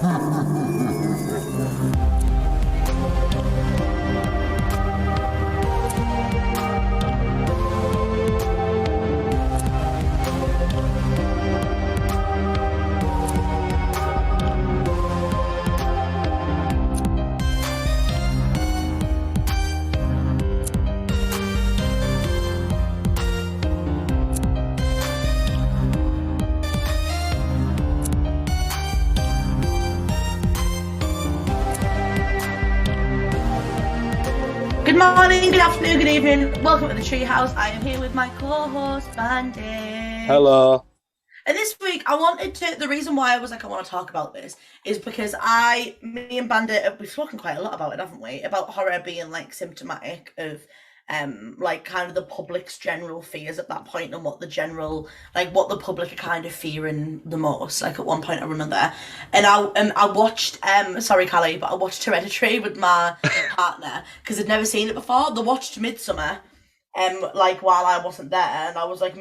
Good morning, good afternoon, good evening. Welcome to the Treehouse. I am here with my co-host, Bandit. Hello. And this week, the reason why I was like, I want to talk about this is because me and Bandit, we've spoken quite a lot about it, haven't we? About horror being like symptomatic of, like kind of the public's general fears at that point and what what the public are kind of fearing the most. Like at one point, I remember, and I watched, sorry, Callie, but I watched Hereditary with my partner because I'd never seen it before. They watched Midsummer like while I wasn't there, and I was like,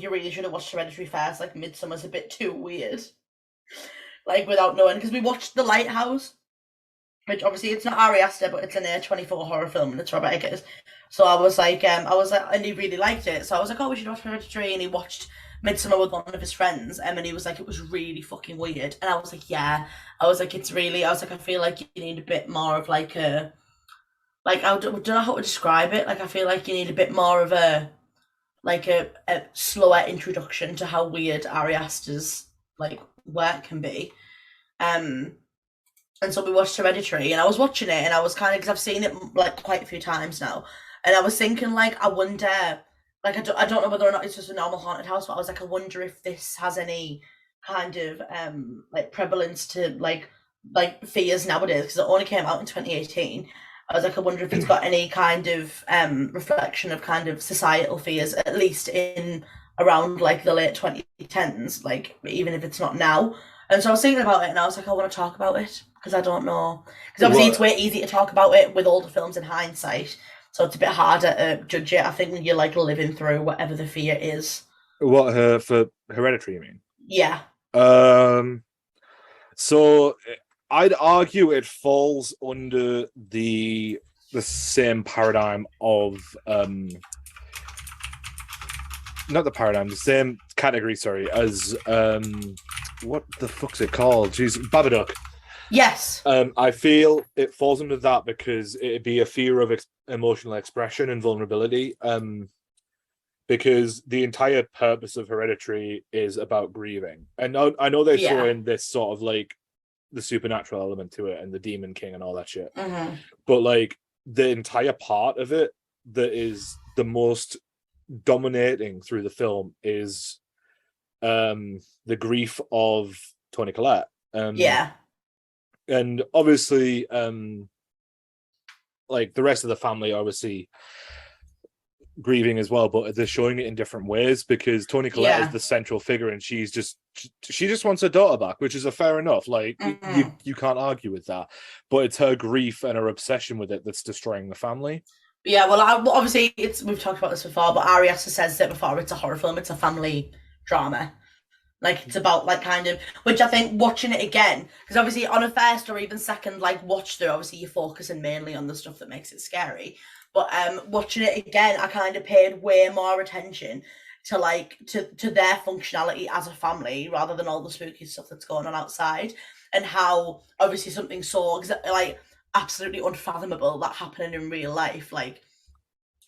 you really should have watched Hereditary first. Like Midsummer's a bit too weird, like without knowing, because we watched The Lighthouse, which obviously it's not Ari Aster, but it's an A24 horror film, and it's Robert Eggers. So and he really liked it. So I was like, oh, we should watch Hereditary, and he watched Midsummer with one of his friends, and he was like, it was really fucking weird, and I was like, yeah, I was like, I feel like you need a bit more of like a I don't know how to describe it. Like I feel like you need a bit more of a slower introduction to how weird Ari Aster's like work can be. Um, and so we watched Hereditary, and I was watching it, and I was kind of because I've seen it like quite a few times now, and I was thinking like I wonder, like I don't know whether or not it's just a normal haunted house, but I was like I wonder if this has any kind of like prevalence to fears nowadays because it only came out in 2018. I was like, I wonder if it's got any kind of reflection of kind of societal fears, at least in around like the late 2010s, like even if it's not now. And so I was thinking about it, and I was like, I want to talk about it because I don't know, because obviously it's way easier to talk about it with older films in hindsight, so it's a bit harder to judge it. I think when you're like living through whatever the fear is. What for Hereditary, you mean? Yeah. So I'd argue it falls under the same paradigm of not the paradigm, the same category, sorry, as what the fuck's it called? Jeez, Babadook. Yes. I feel it falls under that because it'd be a fear of emotional expression and vulnerability. Because the entire purpose of Hereditary is about grieving. And I know they throw in this sort of like the supernatural element to it and the Demon King and all that shit. Mm-hmm. But like the entire part of it that is the most dominating through the film is the grief of Toni Collette. And obviously like the rest of the family obviously grieving as well, but they're showing it in different ways because Toni Collette is the central figure, and she just wants her daughter back, which is a fair enough. Like you can't argue with that, but it's her grief and her obsession with it that's destroying the family. Yeah, well, obviously we've talked about this before, but Ari Aster says it before. It's a horror film. It's a family drama. Like it's about like kind of, which I think watching it again, because obviously on a first or even second like watch through, obviously you're focusing mainly on the stuff that makes it scary. But watching it again, I kind of paid way more attention to to their functionality as a family rather than all the spooky stuff that's going on outside, and how obviously something so like absolutely unfathomable that happening in real life, like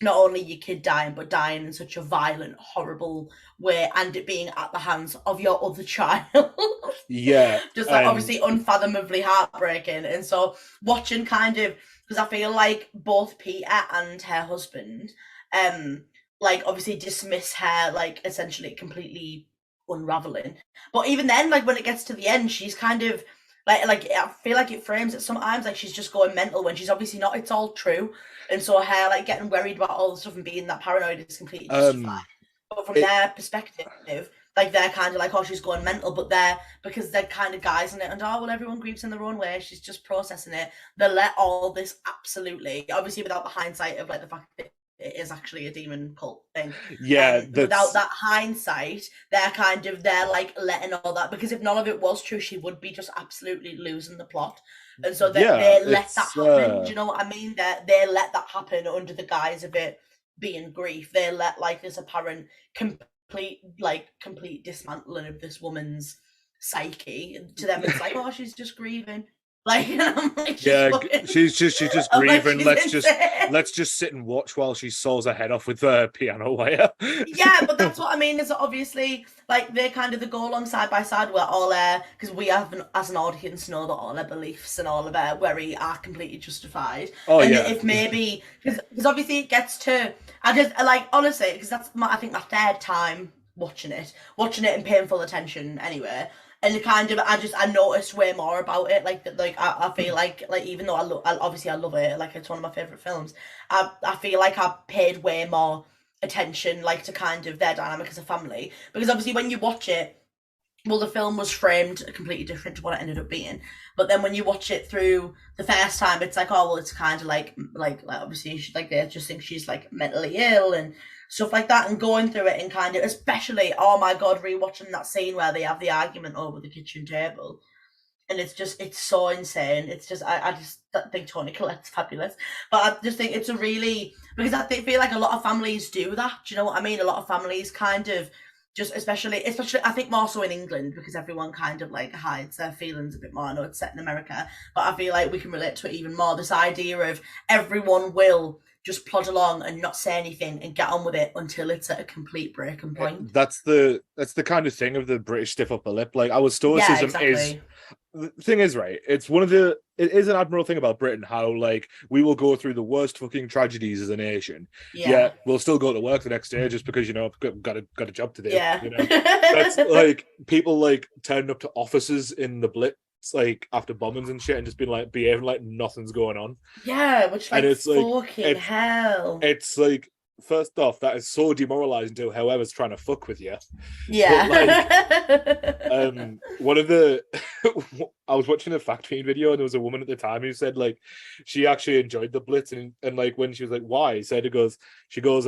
not only your kid dying, but dying in such a violent, horrible way, and it being at the hands of your other child. Yeah. Just like obviously unfathomably heartbreaking. And so watching kind of, because I feel like both Peter and her husband, like obviously dismiss her, like essentially completely unraveling. But even then, like when it gets to the end, she's kind of like I feel like it frames it sometimes like she's just going mental when she's obviously not. It's all true. And so her like getting worried about all the stuff and being that paranoid is completely justified. But from their perspective, like they're kind of like, oh, she's going mental, but because they're kind of guys in it, and oh well, everyone grieves in their own way. She's just processing it. They let all this absolutely, obviously, without the hindsight of like the fact that it is actually a demon cult Yeah, without that hindsight, they're like letting all that, because if none of it was true, she would be just absolutely losing the plot. And so they let that happen. Do you know what I mean? They let that happen under the guise of it being grief. They let like this apparent complete dismantling of this woman's psyche. To them, it's like, oh, she's just grieving. Like, I'm like, she's just grieving. Like, let's just sit and watch while she saws her head off with the piano wire. Yeah, but that's what I mean. Is obviously like they go along side by side where all because we have as an audience know that all their beliefs and all of their worry are completely justified. Oh, and yeah. If maybe because obviously it gets to I just like honestly because that's I think my third time watching it in painful attention anyway. And I noticed way more about it. I feel like even though I love it, like it's one of my favorite films. I feel like I paid way more attention, like to kind of their dynamic as a family, because obviously when you watch it, well, the film was framed completely different to what it ended up being. But then when you watch it through the first time, it's like, oh well, it's kind of like obviously they just think she's like mentally ill and stuff like that, and going through it and kind of, especially, oh my god, rewatching that scene where they have the argument over the kitchen table, and it's so insane. It's just I just think Toni Collette's fabulous, but I just think it's a really, because I feel like a lot of families do that. Do you know what I mean? A lot of families kind of just, especially I think more so in England, because everyone kind of like hides their feelings a bit more. I know it's set in America, but I feel like we can relate to it even more. This idea of everyone will just plod along and not say anything and get on with it until it's at a complete breaking point. That's the kind of thing of the British stiff upper lip. Like, our stoicism is, the thing is, right, it is an admirable thing about Britain, how like we will go through the worst fucking tragedies as a nation, yet we'll still go to work the next day just because, you know, I've got a job to do. You know, that's like people like turning up to offices in the Blitz like after bombings and shit and just being like behaving like nothing's going on. Yeah, which like, and it's fucking hell. It's like, first off, that is so demoralizing to whoever's trying to fuck with you. Yeah. But, like, one of the I was watching a fact feed video and there was a woman at the time who said like she actually enjoyed the Blitz, and like when she was like, why? She goes,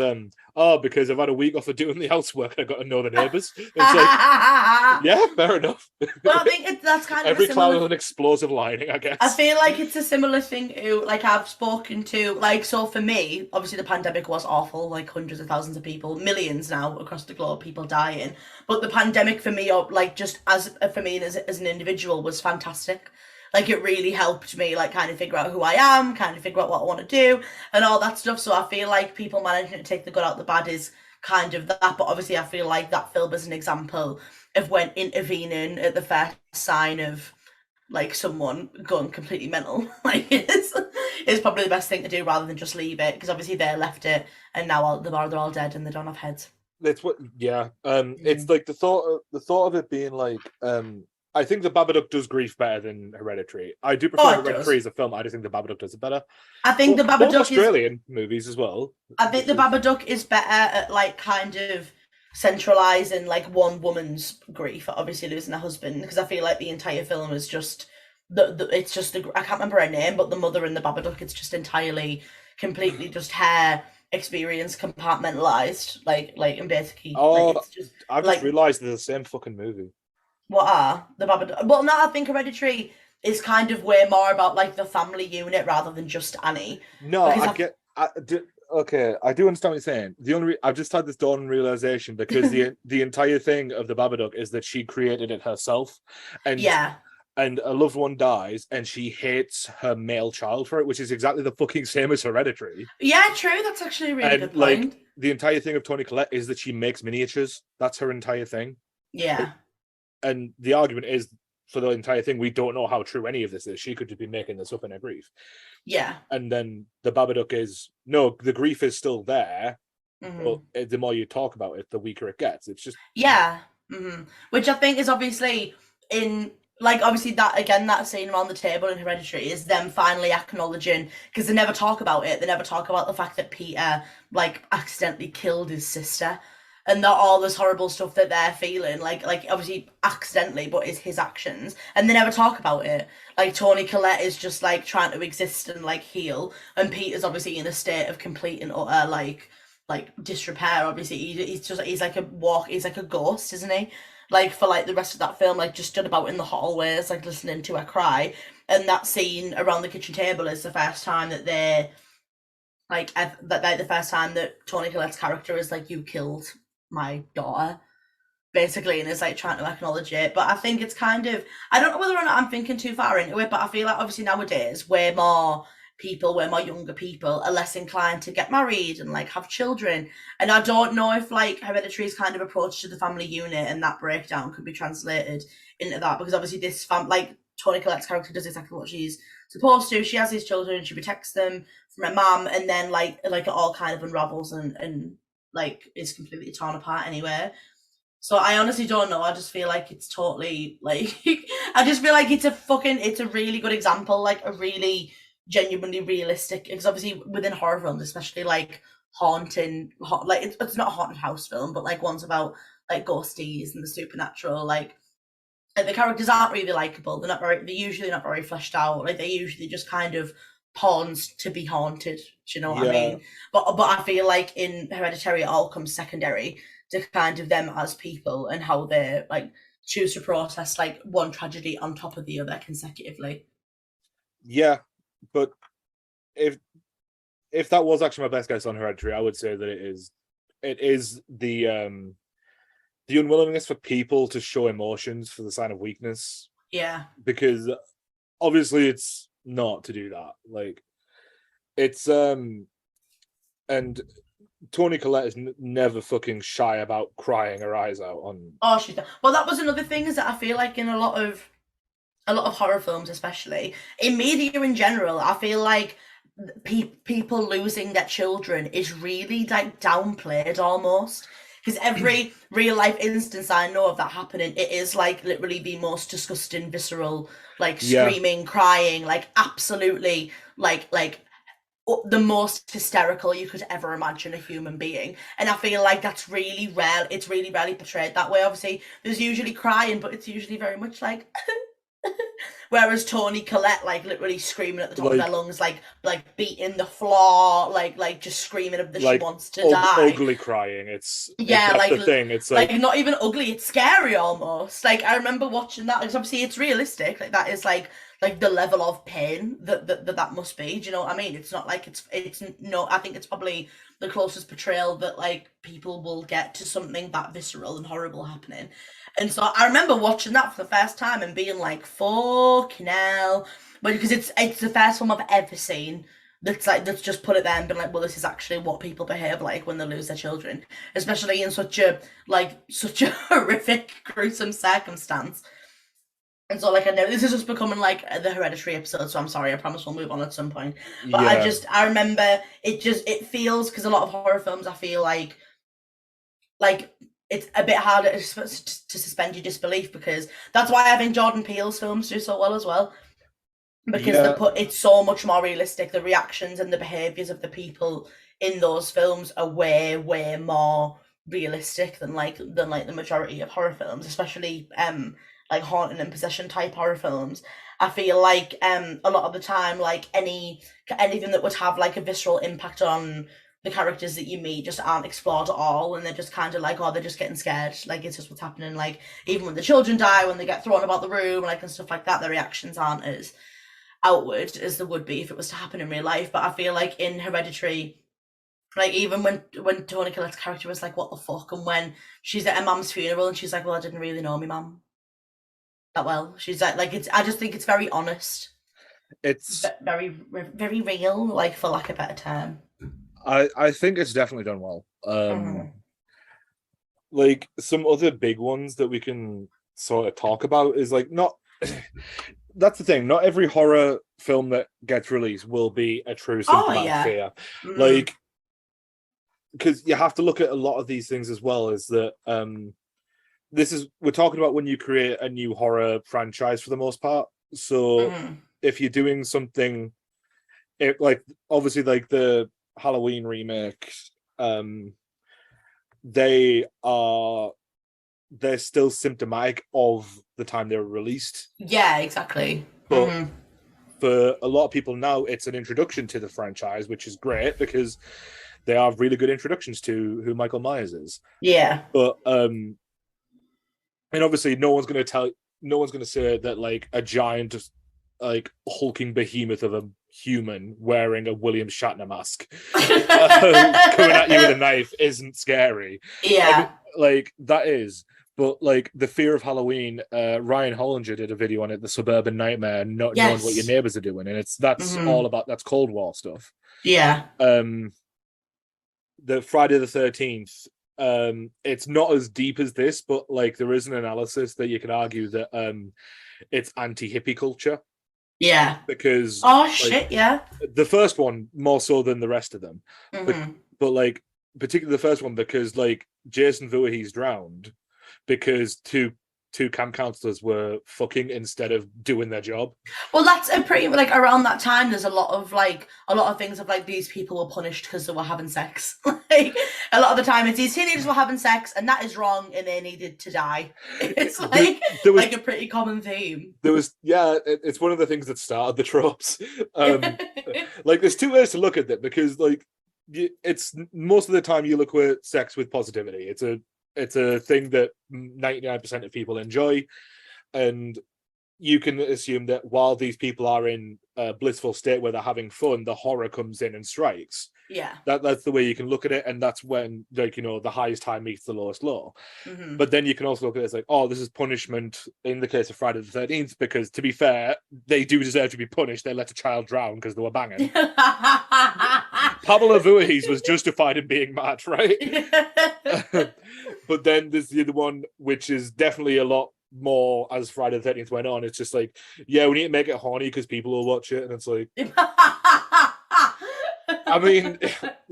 oh, because I've had a week off of doing the housework and I got to know the neighbours. It's like, yeah, fair enough. Well, I think that's kind of every cloud with an explosive lining, I guess. I feel like it's a similar thing to, like, I've spoken to, like, so for me, obviously the pandemic was awful, like hundreds of thousands of people, millions now across the globe, people dying. But the pandemic for me, like, just as an individual, was fantastic. Like, it really helped me, like, kind of figure out who I am, kind of figure out what I want to do, and all that stuff. So I feel like people managing to take the good out the bad is kind of that. But obviously I feel like that film is an example of when intervening at the first sign of, like, someone going completely mental, like, is probably the best thing to do, rather than just leave it, because obviously they left it and now they're all dead and they don't have heads. That's what, yeah. It's like the thought of it being like, I think the Babadook does grief better than Hereditary. I do prefer Hereditary as a film. I just think the Babadook does it better. I think the Babadook both Australian movies as well. I think the Babadook is better at, like, kind of centralising, like, one woman's grief, obviously losing her husband, because I feel like the entire film is just it's just I can't remember her name, but the mother in the Babadook, it's just entirely, completely just her experience compartmentalised, like and basically. Oh, like, it's just, I've just realised they're the same fucking movie. What are the Babadook? Well, no, I think Hereditary is kind of way more about, like, the family unit rather than just Annie. No, okay, I do understand what you're saying. The only I've just had this dawn realization, because the entire thing of the Babadook is that she created it herself, and a loved one dies and she hates her male child for it, which is exactly the fucking same as Hereditary. Yeah, true. That's actually a really good point. Like, the entire thing of Toni Collette is that she makes miniatures. That's her entire thing. Yeah. And the argument is, for the entire thing, we don't know how true any of this is. She could just be making this up in her grief. Yeah. And then the Babadook is, no, the grief is still there, but the more you talk about it, the weaker it gets. It's just... Yeah. Mm-hmm. Which I think is obviously in... Like, obviously, that scene around the table in Hereditary is them finally acknowledging, because they never talk about it. They never talk about the fact that Peter, like, accidentally killed his sister. And not all this horrible stuff that they're feeling, like obviously accidentally, but it's his actions, and they never talk about it. Like, Toni Collette is just, like, trying to exist and, like, heal, and Peter's obviously in a state of complete and utter, like like disrepair. Obviously, he's like he's like a ghost, isn't he? Like for like the rest of that film, like just stood about in the hallways, like listening to her cry. And that scene around the kitchen table is the first time that they're the first time that Toni Collette's character is like, you killed my daughter, basically, and is like trying to acknowledge it. But I think it's kind of, I don't know whether or not I'm thinking too far into it, but I feel like obviously nowadays way more younger people are less inclined to get married and like have children. And I don't know if like Hereditary's kind of approach to the family unit and that breakdown could be translated into that, because obviously this like Toni Collette's character does exactly what she's supposed to. She has these children, she protects them from her mum, and then like it all kind of unravels and like is completely torn apart anyway. So I honestly don't know. I just feel like it's totally like I just feel like it's a really good example, like a really genuinely realistic, because obviously within horror films, especially like like it's not a haunted house film, but like ones about like ghosties and the supernatural, like the characters aren't really likable. They're usually not very fleshed out. Like they're usually just kind of pawns to be haunted. Do you know what I mean? But I feel like in Hereditary, it all comes secondary to kind of them as people and how they like choose to process like one tragedy on top of the other consecutively. Yeah, but if that was actually my best guess on Hereditary, I would say that it is the unwillingness for people to show emotions for the sign of weakness. Yeah. Because obviously it's not to do that. Like it's and Toni Collette is never fucking shy about crying her eyes out on. Oh, she's well. That was another thing, is that I feel like in a lot of horror films, especially in media in general, I feel like people losing their children is really like downplayed almost. Because every real life instance I know of that happening, it is like literally the most disgusting, visceral, like screaming, crying, like absolutely, like the most hysterical you could ever imagine a human being. And I feel like that's really rare. It's really rarely portrayed that way. Obviously, there's usually crying, but it's usually very much like. Whereas Toni Collette, like literally screaming at the top of their lungs, like beating the floor, like just screaming that she wants to die. Ugly crying. That's the thing. It's like not even ugly. It's scary almost. Like I remember watching that. Because obviously it's realistic. Like that is like the level of pain that must be. Do you know what I mean? It's not like it's no. I think it's probably the closest portrayal that like people will get to something that visceral and horrible happening. And so I remember watching that for the first time and being like, fucking hell. But because it's the first film I've ever seen that's just put it there and been like, well, this is actually what people behave like when they lose their children. Especially in such a horrific, gruesome circumstance. And so, like, I know this is just becoming like the Hereditary episode, so I'm sorry, I promise we'll move on at some point. But I remember it feels, because a lot of horror films, I feel like it's a bit harder to suspend your disbelief, because that's why I think Jordan Peele's films do so well as well. Because it's so much more realistic. The reactions and the behaviours of the people in those films are way, way more realistic than the majority of horror films, especially like haunting and possession type horror films. I feel like a lot of the time, like anything that would have like a visceral impact on the characters that you meet just aren't explored at all, and they're just kind of like, oh, they're just getting scared. Like it's just what's happening. Like even when the children die, when they get thrown about the room, like and stuff like that, their reactions aren't as outward as they would be if it was to happen in real life. But I feel like in Hereditary, like even when Toni Collette's character was like, what the fuck, and when she's at her mum's funeral and she's like, well, I didn't really know my mum that well. She's like it's. I just think it's very honest. It's very, very real, like for lack of a better term. I think it's definitely done well. Like some other big ones that we can sort of talk about is like not. That's the thing. Not every horror film that gets released will be a true symptomatic fear. Like, because you have to look at a lot of these things as well. Is that we're talking about when you create a new horror franchise for the most part. So if you're doing something, obviously like the Halloween remake, they're still symptomatic of the time they were released. Yeah, exactly. But for a lot of people now, it's an introduction to the franchise, which is great because they are really good introductions to who Michael Myers is. Yeah. But and obviously no one's going to say that like a giant like hulking behemoth of a human wearing a William Shatner mask coming at you with a knife isn't scary. Yeah. I mean, like that is, but like the fear of Halloween, Ryan Hollinger did a video on it, the suburban nightmare, not knowing what your neighbors are doing, and that's all about that's Cold War stuff. Yeah. The Friday the 13th, it's not as deep as this, but like there is an analysis that you can argue that it's anti-hippie culture. Yeah. Because shit, yeah. The first one more so than the rest of them. But like particularly the first one, because like Jason Voorhees drowned because two camp counselors were fucking instead of doing their job. Well, that's a pretty like around that time. There's a lot of things of like these people were punished because they were having sex. Like a lot of the time, it's these teenagers were having sex, and that is wrong, and they needed to die. It's like there was, like a pretty common theme. There was it's one of the things that started the tropes. Like there's two ways to look at it, because like it's most of the time you look at sex with positivity. It's a thing that 99% of people enjoy, and you can assume that while these people are in a blissful state where they're having fun, the horror comes in and strikes. Yeah, that's the way you can look at it, and that's when, like, you know, the highest high meets the lowest low. But then you can also look at it as like, oh, this is punishment in the case of Friday the 13th, because to be fair, they do deserve to be punished. They let a child drown because they were banging. Pamela Voorhees was justified in being mad, right? But then there's the other one, which is definitely a lot more as Friday the 13th went on. It's just like, yeah, we need to make it horny because people will watch it, and it's like, I mean,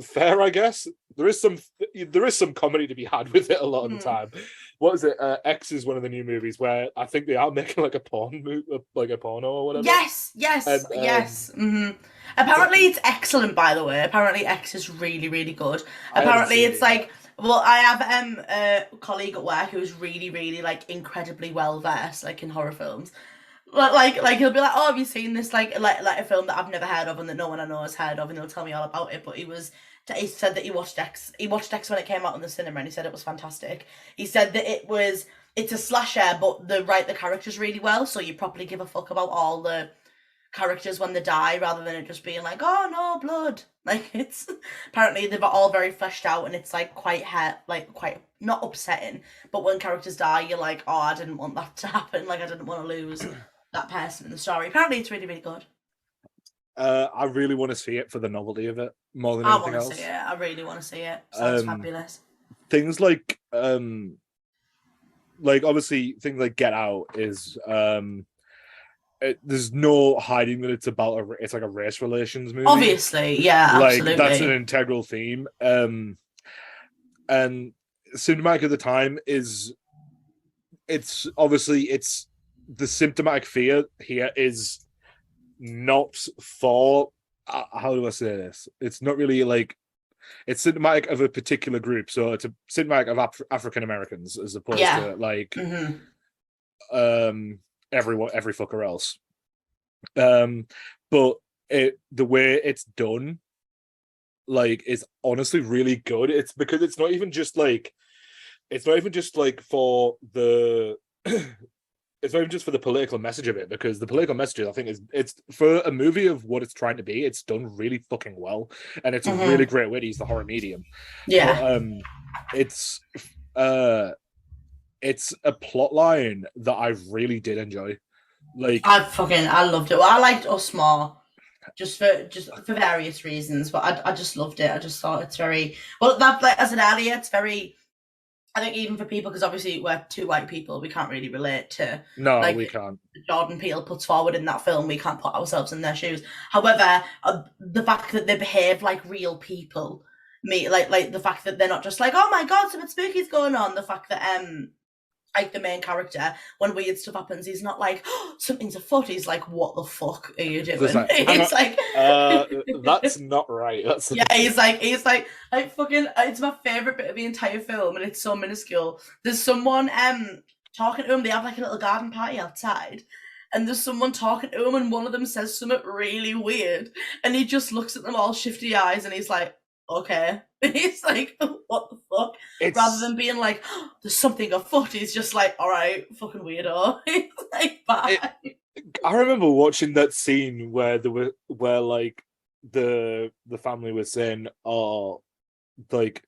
fair, I guess. There is some comedy to be had with it a lot of the time. What is it? X is one of the new movies where I think they are making like a porn movie, like a porno or whatever. Yes. Apparently, it's excellent. By the way, apparently X is really, really good. Apparently, it's like. Well, I have a colleague at work who is really, really like incredibly well versed like in horror films. Like he'll be like, "Oh, have you seen this like a film that I've never heard of and that no one I know has heard of?" And he'll tell me all about it. But he said that he watched X. He watched X when it came out in the cinema, and he said it was fantastic. He said that it's a slasher, but they write the characters really well, so you properly give a fuck about all the characters when they die, rather than it just being like, oh no, blood. Like, it's apparently they're all very fleshed out, and it's like quite not upsetting, but when characters die, you're like, oh, I didn't want that to happen. Like, I didn't want to lose that person in the story. Apparently, it's really, really good. I really want to see it for the novelty of it more than anything else. See it. I really want to see it. Sounds fabulous. Things like obviously things like Get Out is there's no hiding that it's about it's like a race relations movie. Obviously, yeah, absolutely. Like that's an integral theme. And symptomatic at the time is it's the symptomatic fear here is not for how do I say this? It's not really like it's symptomatic of a particular group, so it's a symptomatic of African Americans as opposed to like every fucker else. But the way it's done like is honestly really good. It's because it's not even just like for the it's not even just for the political message of it, because the political message, I think, it's for a movie of what it's trying to be, it's done really fucking well, and it's a really great way to use the horror medium. Yeah. But, it's a plot line that I really did enjoy. Like I loved it. Well, I liked Us more, just for various reasons, but I just loved it. I just thought it's very well. That, like as I said earlier, it's very. I think even for people, because obviously we're two white people, we can't really relate to. No, like, we can't. Jordan Peele puts forward in that film, we can't put ourselves in their shoes. However, the fact that they behave like real people, like the fact that they're not just like, oh my god, something spooky's going on. The fact that like the main character, when weird stuff happens, he's not like, oh, something's afoot. He's like, what the fuck are you doing? He's like, that's not right. That's he's like, fucking, it's my favorite bit of the entire film, and it's so minuscule. There's someone talking to him. They have like a little garden party outside, and there's someone talking to him, and one of them says something really weird, and he just looks at them all shifty eyes, and he's like, okay. He's like, what the fuck? Rather It's than being like, oh, there's something afoot, he's just like, all right, fucking weirdo. He's like, bye. I remember watching that scene where like the family was saying, oh, like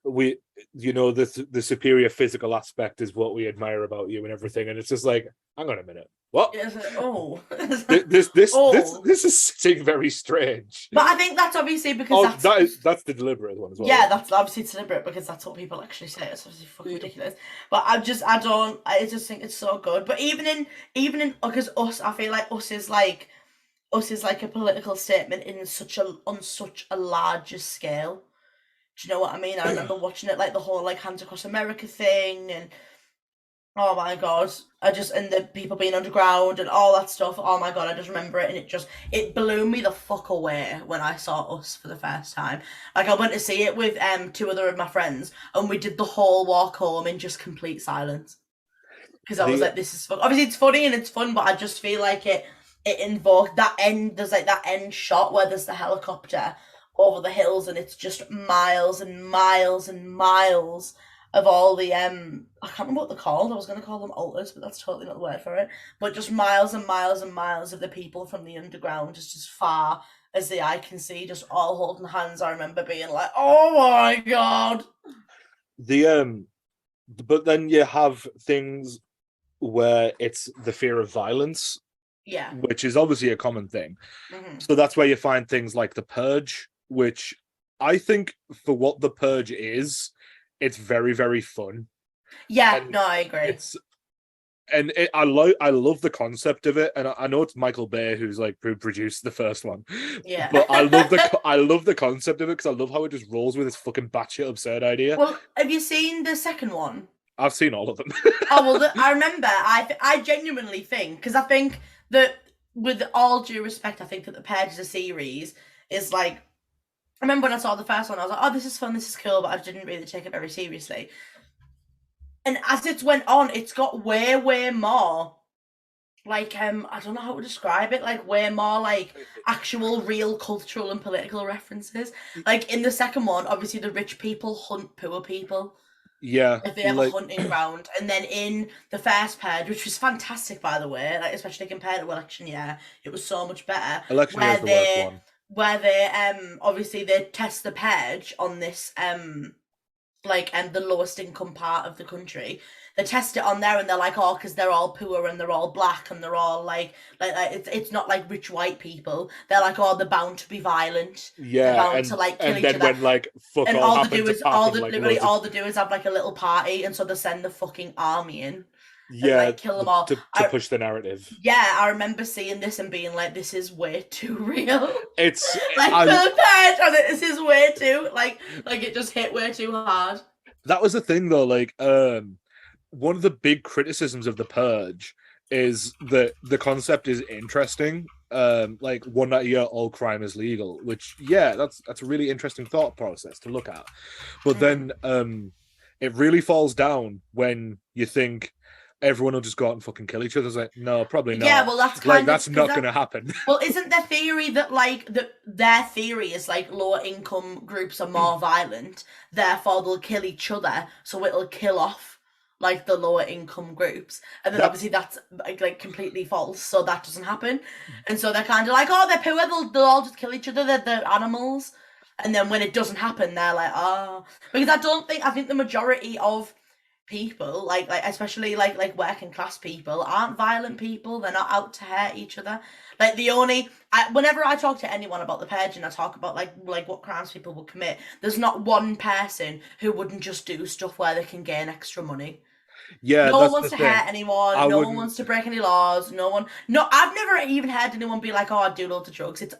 we, the superior physical aspect is what we admire about you and everything, and it's just like, hang on a minute, what? It's like, oh. This this is sitting very strange. But I think that's obviously because that's the deliberate one as well. Yeah, that's obviously deliberate because that's what people actually say. It's obviously fucking ridiculous. But I just think it's so good. But even in because I feel like us is like a political statement on such a larger scale. Do you know what I mean? I remember watching it, like the whole like Hands Across America thing, and oh my god, and the people being underground and all that stuff. Oh my god, I just remember it, and it blew me the fuck away when I saw Us for the first time. Like I went to see it with two other of my friends, and we did the whole walk home in just complete silence because I was like, this is fun. Obviously it's funny and it's fun, but I just feel like it invoked that end. There's like that end shot where there's the helicopter over the hills, and it's just miles and miles and miles of all the I can't remember what they're called. I was going to call them altars, but that's totally not the word for it. But just miles and miles and miles of the people from the underground, just as far as the eye can see, just all holding hands. I remember being like, "Oh my god!" But then you have things where it's the fear of violence, yeah, which is obviously a common thing. Mm-hmm. So that's where you find things like The Purge, which I think for what The Purge is, it's very, very fun. Yeah, no, I agree. I love the concept of it, and I know it's Michael Bay who produced the first one. Yeah, but I love the concept of it because I love how it just rolls with this fucking batshit absurd idea. Well, have you seen the second one? I've seen all of them. Oh well, I remember. I genuinely think, because I think that, with all due respect, I think that The Purge as a series is like. I remember when I saw the first one, I was like, "Oh, this is fun, this is cool," but I didn't really take it very seriously. And as it went on, it's got way, way more. Like, I don't know how to describe it. Like, way more like actual, real cultural and political references. Like in the second one, obviously the rich people hunt poor people. Yeah, if they have a hunting ground. And then in the first Purge, which was fantastic by the way, like especially compared to Election Year, it was so much better. Election Year is the worst one. Where they obviously they test the Purge on this the lowest income part of the country. They test it on there and they're like, oh, because they're all poor and they're all black and they're all like it's not like rich white people. They're like, oh, they're bound to be violent. Yeah, they're bound to like kill each other. And then when fuck and all they do is all they do is have like a little party, and so they send the fucking army in. Yeah, and, kill them all to push the narrative. Yeah, I remember seeing this and being like, "This is way too real." It's like for the Purge, this is way too like it just hit way too hard. That was the thing, though. Like, one of the big criticisms of The Purge is that the concept is interesting. Like one night a year, all crime is legal, which that's a really interesting thought process to look at. But then, it really falls down when you think everyone will just go out and fucking kill each other. It's like, no, probably not. Yeah, well, that's not going to happen. Well, isn't the theory that their theory is like lower income groups are more violent, therefore they'll kill each other, so it'll kill off like the lower income groups, and then obviously that's like completely false. So that doesn't happen, and so they're kind of like, oh, they're poor, they'll all just kill each other. They're animals, and then when it doesn't happen, they're like, oh, because I think the majority of people like especially like working class people aren't violent people. They're not out to hurt each other. Like whenever I talk to anyone about the Purge and I talk about like what crimes people would commit, there's not one person who wouldn't just do stuff where they can gain extra money. Yeah, no one wants to hurt anyone. No one wants to break any laws. I've never even heard anyone be like, oh, I'd do loads of drugs. It's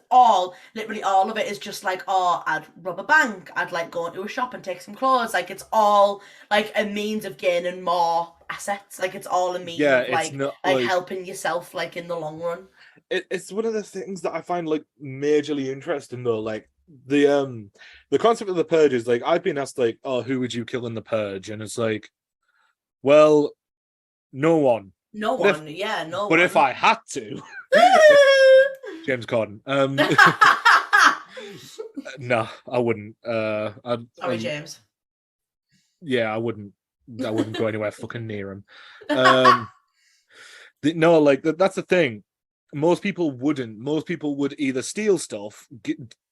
literally all of it is just like, oh, I'd rob a bank. I'd like go into a shop and take some clothes. Like it's all like a means of gaining more assets. Like it's all a means of like helping yourself like in the long run. It's one of the things that I find like majorly interesting though. Like the concept of the Purge is like, I've been asked like, oh, who would you kill in the Purge? And it's like, well, no one. No one, yeah, no one. But if I had to, James Corden. No, I wouldn't. Sorry, James. Yeah, I wouldn't. I wouldn't go anywhere fucking near him. Um, no, like that's the thing. Most people wouldn't. Most people would either steal stuff,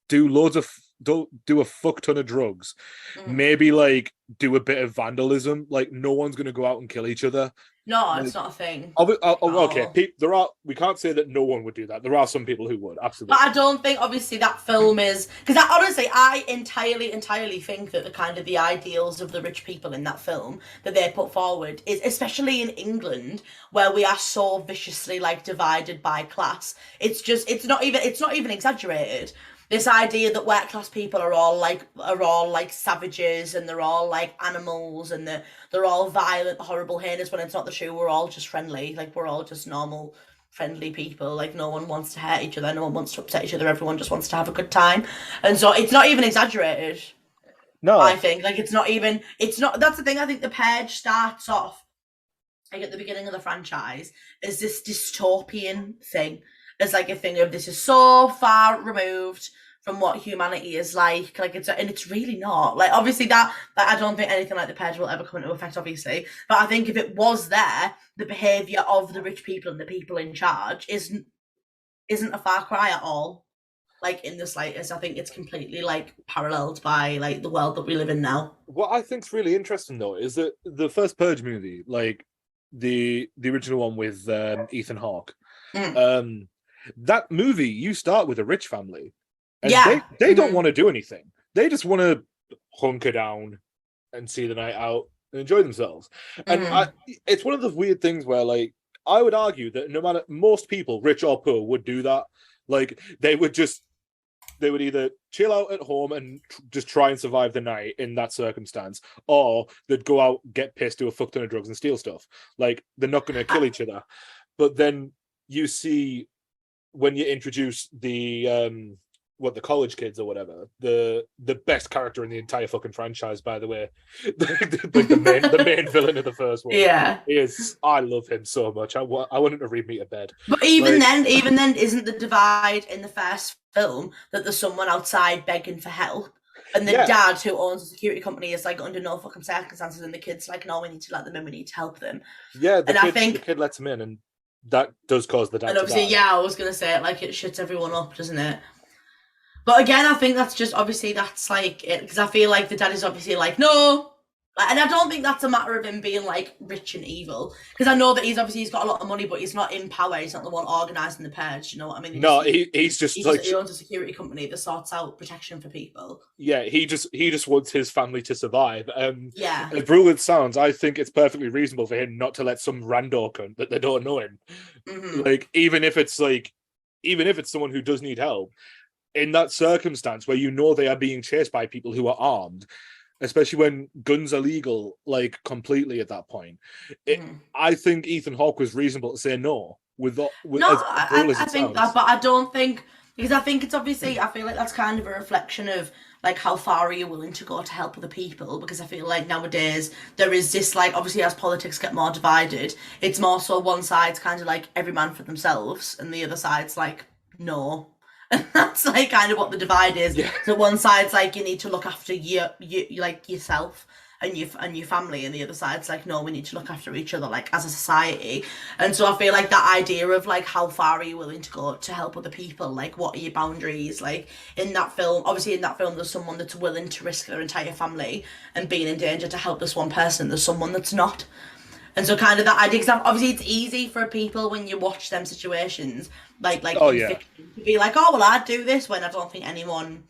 do loads of do a fuck ton of drugs, Mm. maybe like do a bit of vandalism. Like no one's gonna go out and kill each other. No, Like, it's not a thing. okay, there are. We can't say that no one would do that. There are some people who would, absolutely. But I don't think, obviously, that film is because honestly, I entirely think that the kind of the ideals of the rich people in that film that they put forward is, especially in England, where we are so viciously like divided by class. It's not even exaggerated. This idea that working class people are all like savages and they're all like animals and they're all violent, horrible, heinous, when it's not the true. We're all just friendly, like we're all just normal, friendly people. Like no one wants to hurt each other, no one wants to upset each other. Everyone just wants to have a good time, and so it's not even exaggerated. No, I think like it's not. That's the thing. I think The Purge starts off like at the beginning of the franchise as this dystopian thing, as like a thing of this is so far removed from what humanity is like it's really not. Like obviously that I don't think anything like The Purge will ever come into effect, obviously, but I think if it was there, the behaviour of the rich people and the people in charge isn't a far cry at all, like in the slightest. I think it's completely like paralleled by like the world that we live in now. what I think's really interesting though is that the first Purge movie, like the original one with Ethan Hawke, that movie, you start with a rich family, and they don't want to do anything. They just want to hunker down and see the night out and enjoy themselves. And it's one of the weird things where, like, I would argue that no matter, most people, rich or poor, would do that. Like, they would either chill out at home and just try and survive the night in that circumstance, or they'd go out, get pissed, do a fuck ton of drugs and steal stuff. Like, they're not going to kill each other. But then you see, when you introduce the college kids or whatever, the best character in the entire fucking franchise, by the way, the main villain of the first one, I love him so much. I want him to read me to bed. But even then, isn't the divide in the first film that there's someone outside begging for help, and the dad who owns a security company is like under no fucking circumstances, and the kid's like, no, we need to let them in, we need to help them. Yeah, the kid lets him in, and that does cause the dad. And obviously, I was gonna say it, like it shuts everyone up, doesn't it? But again, I think that's just obviously that's like it, because I feel like the dad is obviously like no, and I don't think that's a matter of him being like rich and evil, because I know that he's got a lot of money, but he's not in power. He's not the one organising the purge. You know what I mean? He owns a security company that sorts out protection for people. Yeah, he just wants his family to survive. Yeah. As brutal as it sounds, I think it's perfectly reasonable for him not to let some rando cunt that they don't know him. Like, even if it's someone who does need help, in that circumstance where you know they are being chased by people who are armed, especially when guns are legal, like completely at that point. I think Ethan Hawke was reasonable to say no. I think that, but I don't think, because I think it's obviously, I feel like that's kind of a reflection of like how far are you willing to go to help other people, because I feel like nowadays there is this, like, obviously as politics get more divided, it's more so one side's kind of like every man for themselves and the other side's like no. And that's like kind of what the divide is. Yeah. So one side's like you need to look after you like yourself and your family, and the other side's like no, we need to look after each other like as a society. And so I feel like that idea of like how far are you willing to go to help other people, like what are your boundaries, like in that film, obviously in that film there's someone that's willing to risk their entire family and being in danger to help this one person, there's someone that's not. And so kind of that idea, because obviously it's easy for people when you watch them situations, like fiction, to be like, oh, well, I'd do this, when I don't think anyone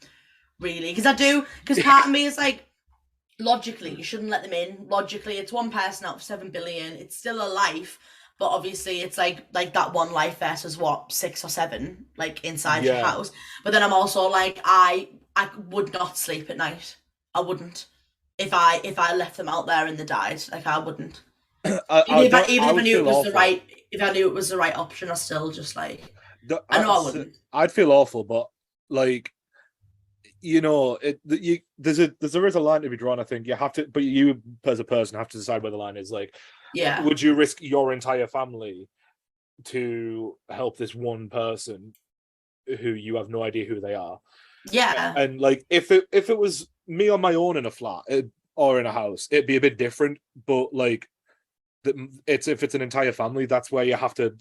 really, because part of me is like, logically, you shouldn't let them in. Logically, it's one person out of 7 billion. It's still a life, but obviously it's like that one life versus what, 6 or 7, like inside your house. But then I'm also like, I would not sleep at night. I wouldn't. If I left them out there and they died, like I wouldn't. If I knew it was the right option, I still just like I wouldn't. I'd feel awful, but like, you know, there is a line to be drawn. I think you have to, but you as a person have to decide where the line is. Like, would you risk your entire family to help this one person who you have no idea who they are? Yeah. And like if it was me on my own in a flat or in a house, it'd be a bit different. But like it's if it's an entire family, that's where you have to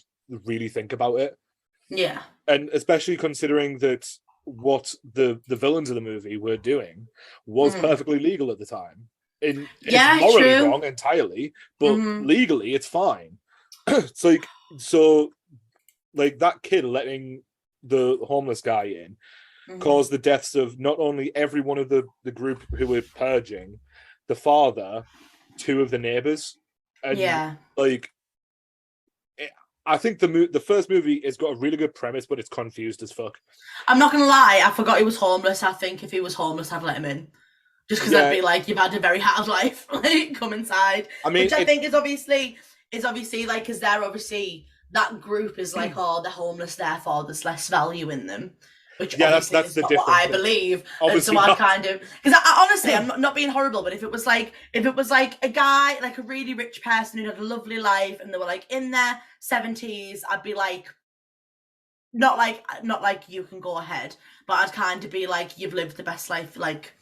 really think about it. Yeah. And especially considering that what the villains of the movie were doing was perfectly legal at the time. It's morally true. wrong entirely, but Mhm. legally it's fine. It's like so like that kid letting the homeless guy in caused the deaths of not only every one of the group who were purging, the father, two of the neighbors, and Yeah. like I think the first movie has got a really good premise, but it's confused as fuck. I'm not gonna lie, I forgot he was homeless. I think if he was homeless, I'd let him in. Just because I'd be like, you've had a very hard life, like, come inside. I mean, which I think is obviously like, because they're obviously, that group is like, oh, they're homeless, therefore there's less value in them. Which that's is the not difference. what I believe. Obviously and so I not. kind of, because honestly, I'm not being horrible, but if it was like a guy, like a really rich person who had a lovely life and they were like in their 70s, I'd be like, not like you can go ahead, but I'd kind of be like, you've lived the best life, like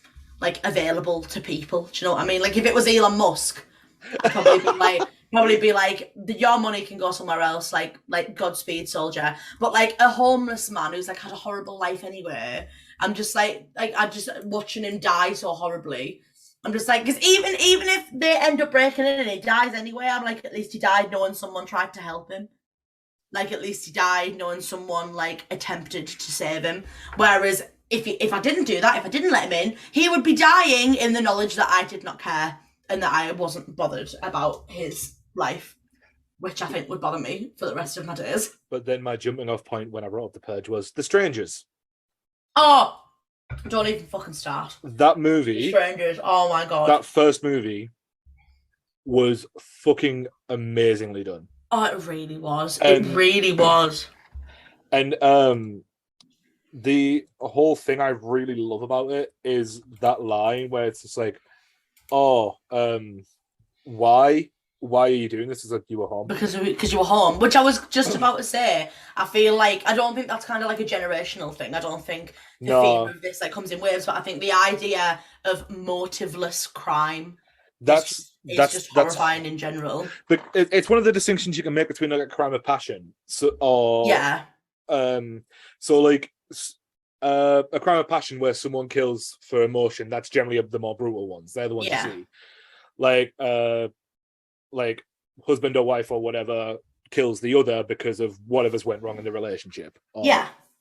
available to people. Do you know what I mean? Like if it was Elon Musk, I'd probably be like, your money can go somewhere else, like Godspeed, soldier. But like a homeless man who's like had a horrible life anyway, I'm just like I just watching him die so horribly. I'm just like, because even if they end up breaking in and he dies anyway, I'm like, at least he died knowing someone tried to help him. Like at least he died knowing someone like attempted to save him. Whereas if I didn't do that, if I didn't let him in, he would be dying in the knowledge that I did not care and that I wasn't bothered about his life, which I think would bother me for the rest of my days. But then my jumping off point when I wrote up The Purge was The Strangers. Oh, don't even fucking start. That movie, The Strangers, oh my God. That first movie was fucking amazingly done. Oh, it really was. It really was. And the whole thing I really love about it is that line where it's just like, oh, why are you doing this? It's like, you were home. Because you were home, which I was just about to say. I feel like, I don't think that's kind of like a generational thing. I don't think the theme of this like comes in waves, but I think the idea of motiveless crime that's just horrifying in general. But it's one of the distinctions you can make between like a crime of passion, so like a crime of passion where someone kills for emotion. That's generally the more brutal ones. They're the ones you see, like husband or wife or whatever kills the other because of whatever's went wrong in the relationship.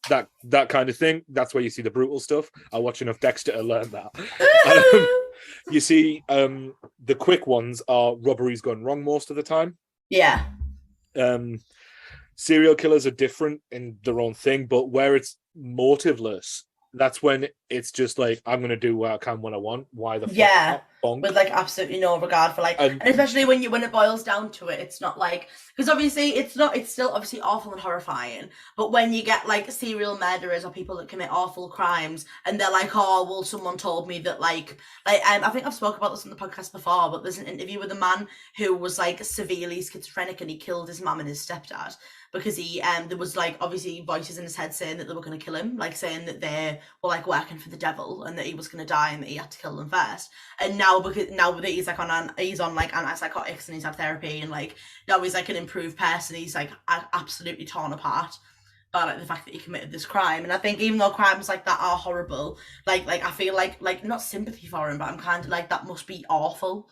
That kind of thing. That's where you see the brutal stuff. I watch enough Dexter to learn that. You see, the quick ones are robberies gone wrong most of the time. Yeah. Serial killers are different in their own thing, but where it's motiveless, that's when it's just like, I'm going to do what I can when I want. Why the fuck? With like absolutely no regard for like, and especially when it boils down to it, it's not like, because obviously it's still obviously awful and horrifying, but when you get like serial murderers or people that commit awful crimes and they're like, oh well, someone told me that I think I've spoke about this on the podcast before, but there's an interview with a man who was like severely schizophrenic and he killed his mum and his stepdad because he there was like obviously voices in his head saying that they were going to kill him, like saying that they were like working for the devil and that he was going to die and that he had to kill them first. And now that he's like he's on like antipsychotics and he's had therapy and like now he's like an improved person, he's like absolutely torn apart by like the fact that he committed this crime. And I think even though crimes like that are horrible, like I feel like not sympathy for him, but I'm kind of like, that must be awful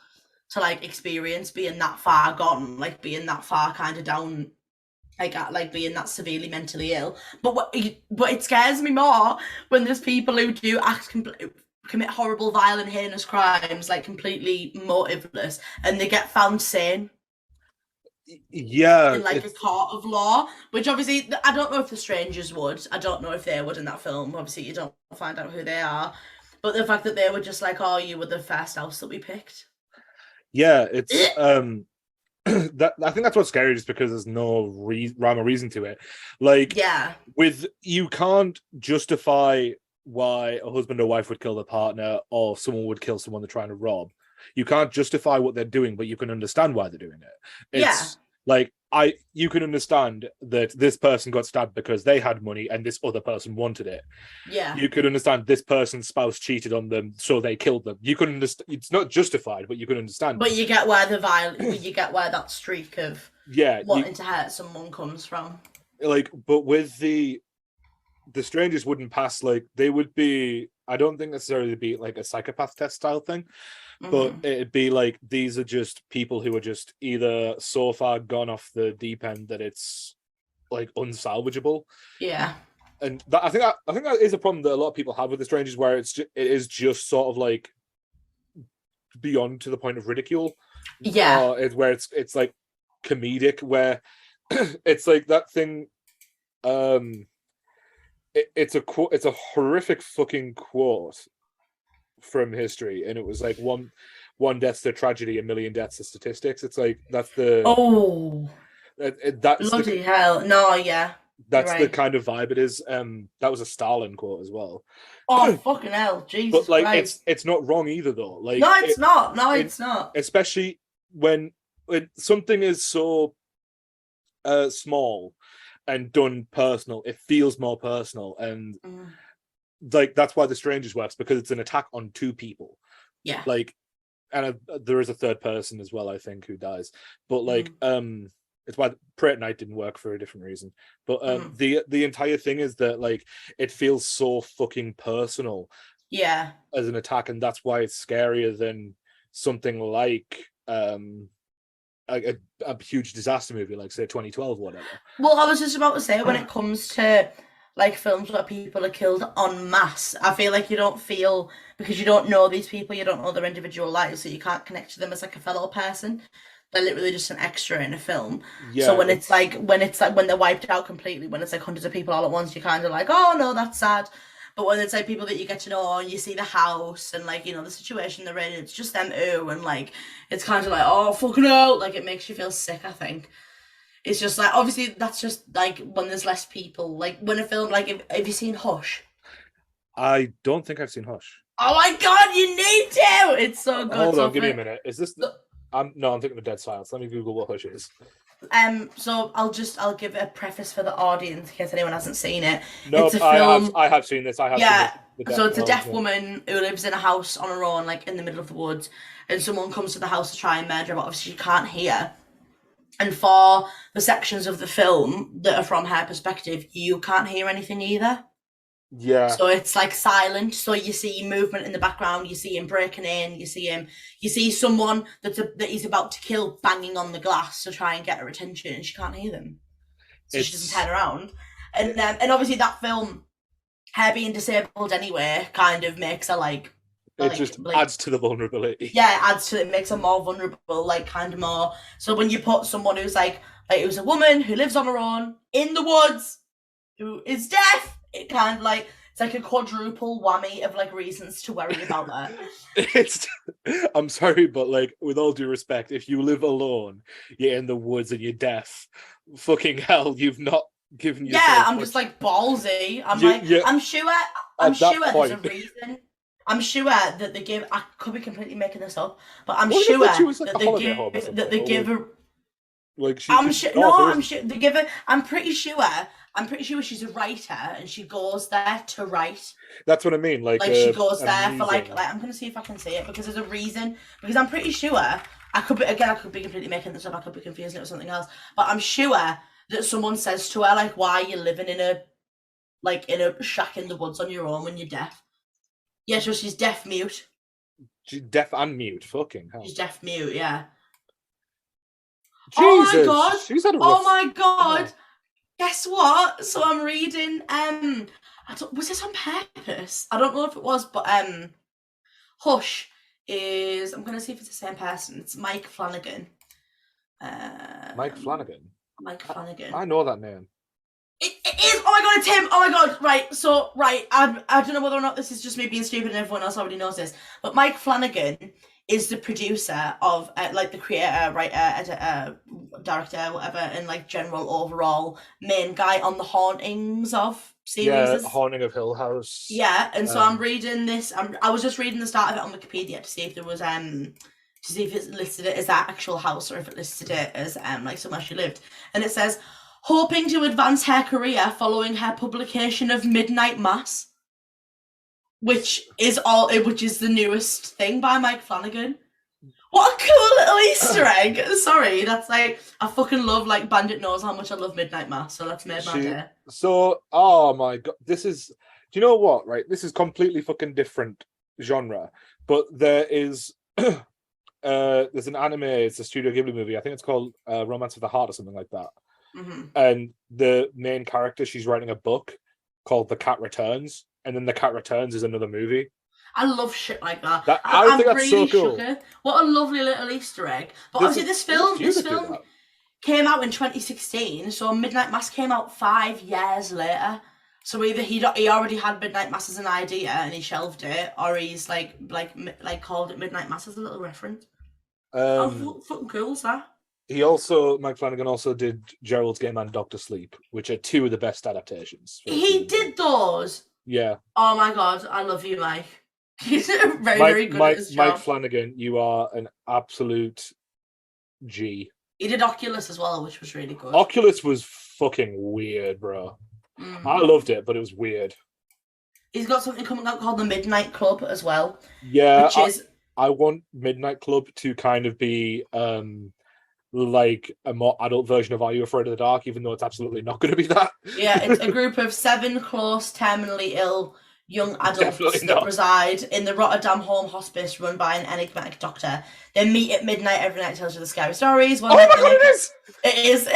to like experience being that far gone, like being that far kind of down, like being that severely mentally ill. But it scares me more when there's people who do commit horrible, violent, heinous crimes, like completely motiveless, and they get found sane. Yeah, in like a court of law, which obviously I don't know if the strangers would. I don't know if they would in that film. Obviously, you don't find out who they are, but the fact that they were just like, "Oh, you were the first house that we picked." Yeah, it's that I think that's what's scary, just because there's no rhyme or reason to it. Like, you can't justify why a husband or wife would kill their partner or someone would kill someone they're trying to rob. You can't justify what they're doing, but you can understand why they're doing it. Like you can understand that this person got stabbed because they had money and this other person wanted it. Yeah. You could understand this person's spouse cheated on them, so they killed them. You could understand. It's not justified, but you can understand. But you get where you get where that streak of wanting to hurt someone comes from. Like, but with the strangers wouldn't pass. Like, they would be. I don't think necessarily be like a psychopath test style thing, but it'd be like these are just people who are just either so far gone off the deep end that it's like unsalvageable. Yeah. And I think that is a problem that a lot of people have with the strangers, where it is just sort of like beyond to the point of ridicule. Yeah, it's where it's like comedic, where it's like that thing. It's a horrific fucking quote from history, and it was like one death's a tragedy, a million deaths are statistics. It's like that's the that's bloody hell. No, yeah. That's the kind of vibe it is. That was a Stalin quote as well. Oh fucking hell, Jesus! But like, Christ. it's not wrong either, though. Like, no, it's not. No, it's not. Especially when something is so small and done personal, it feels more personal, and like that's why The Strangers works, because it's an attack on two people. Yeah. Like, and there is a third person as well, I think, who dies. But like, it's why Pray at Night didn't work for a different reason. But the entire thing is that like it feels so fucking personal. Yeah. As an attack, and that's why it's scarier than something like a huge disaster movie, like say 2012 or whatever. Well, I was just about to say, when it comes to like films where people are killed en masse, I feel like you don't feel, because you don't know these people, you don't know their individual lives, so you can't connect to them as like a fellow person. They're literally just an extra in a film. Yeah, so when it's like when they're wiped out completely, when it's like hundreds of people all at once, you're kind of like, oh no, that's sad. But when it's like people that you get to know and you see the house and like, you know, the situation they're in, it's just them and like it's kind of like, oh fucking hell, like it makes you feel sick, I think. It's just like, obviously that's just like when there's less people, like when a film, like have you seen Hush? I don't think I've seen Hush. Oh my god, you need to! It's so good. Hold on, give me a minute. Is this I'm thinking of Dead Silence. Let me Google what Hush is. So I'll give a preface for the audience in case anyone hasn't seen it. No, it's a film. I have seen this. So it's a deaf woman who lives in a house on her own, like in the middle of the woods, and someone comes to the house to try and murder her, but obviously she can't hear. And for the sections of the film that are from her perspective, you can't hear anything either. Yeah. So it's like silent. So you see movement in the background. You see him breaking in. You see someone that he's about to kill banging on the glass to try and get her attention, and she can't hear them. So she doesn't turn around. And obviously that film, her being disabled anyway, kind of makes her like. It just adds to the vulnerability. Yeah, it adds to it. Makes her more vulnerable, like kind of more. So when you put someone who's like who's a woman who lives on her own in the woods, who is deaf. It kind of like, it's like a quadruple whammy of like reasons to worry about that. I'm sorry, but like with all due respect, if you live alone, you're in the woods and you're deaf, fucking hell, you've not given yourself. Yeah, I'm just like ballsy. I'm I'm sure there's a reason. I'm sure that they give. I could be completely making this up, but I'm sure that they give a. Like I'm sure they give her. I'm pretty sure she's a writer and she goes there to write. That's what I mean. Like she goes there for like I'm gonna see if I can see it, because there's a reason. Because I'm pretty sure I could be completely making this up. I could be confusing it with something else. But I'm sure that someone says to her like, "Why are you living in a shack in the woods on your own when you're deaf?" Yeah, so she's deaf mute. She's deaf and mute. Fucking hell. She's deaf mute. Yeah. Jesus, oh my god! She's had a rough... Oh my god! Oh. Guess what? So I'm reading. Was this on purpose? I don't know if it was, but Hush is. I'm gonna see if it's the same person. It's Mike Flanagan. Mike Flanagan. Mike Flanagan. I know that name. It is. Oh my god, it's him. Oh my god. Right. So I don't know whether or not this is just me being stupid and everyone else already knows this, but Mike Flanagan is the producer of like the creator, writer, editor, director, whatever, and like general overall main guy on the Hauntings of series. Yeah, Haunting of Hill House. Yeah, and so I'm reading this. I was just reading the start of it on Wikipedia to see if there was to see if it's listed it as that actual house or if it listed it as like somewhere she lived. And it says, hoping to advance her career following her publication of Midnight Mass, which is the newest thing by Mike Flanagan. What a cool little Easter egg! Sorry, that's like, I fucking love, like, Bandit knows how much I love Midnight Mass, so that's made my day. So, oh my god, this is, do you know what, right? This is completely fucking different genre, but there is, there's an anime, it's a Studio Ghibli movie, I think it's called Romance of the Heart or something like that. Mm-hmm. And the main character, she's writing a book called The Cat Returns, and then The Cat Returns is another movie. I love shit like that. I think that's so cool. What a lovely little Easter egg. But obviously this film came out in 2016, so Midnight Mass came out 5 years later. So either he already had Midnight Mass as an idea and he shelved it, or he's like called it Midnight Mass as a little reference. How fucking cool is that? Mike Flanagan also did Gerald's Game and Doctor Sleep, which are 2 of the best adaptations. He did those? Yeah. Oh my god, I love you, Mike. He's very good at his job. Mike Flanagan, you are an absolute G. He did Oculus as well, which was really good. Oculus was fucking weird, bro. I loved it, but it was weird. He's got something coming out called the Midnight Club as well. Yeah, I want Midnight Club to kind of be like a more adult version of Are You Afraid of the Dark, even though it's absolutely not going to be that. Yeah, it's a group of 7 close, terminally ill young adults that reside in the Rotterdam Home Hospice run by an enigmatic doctor. They meet at midnight every night, tells you the scary stories. Oh my god, it is! It is.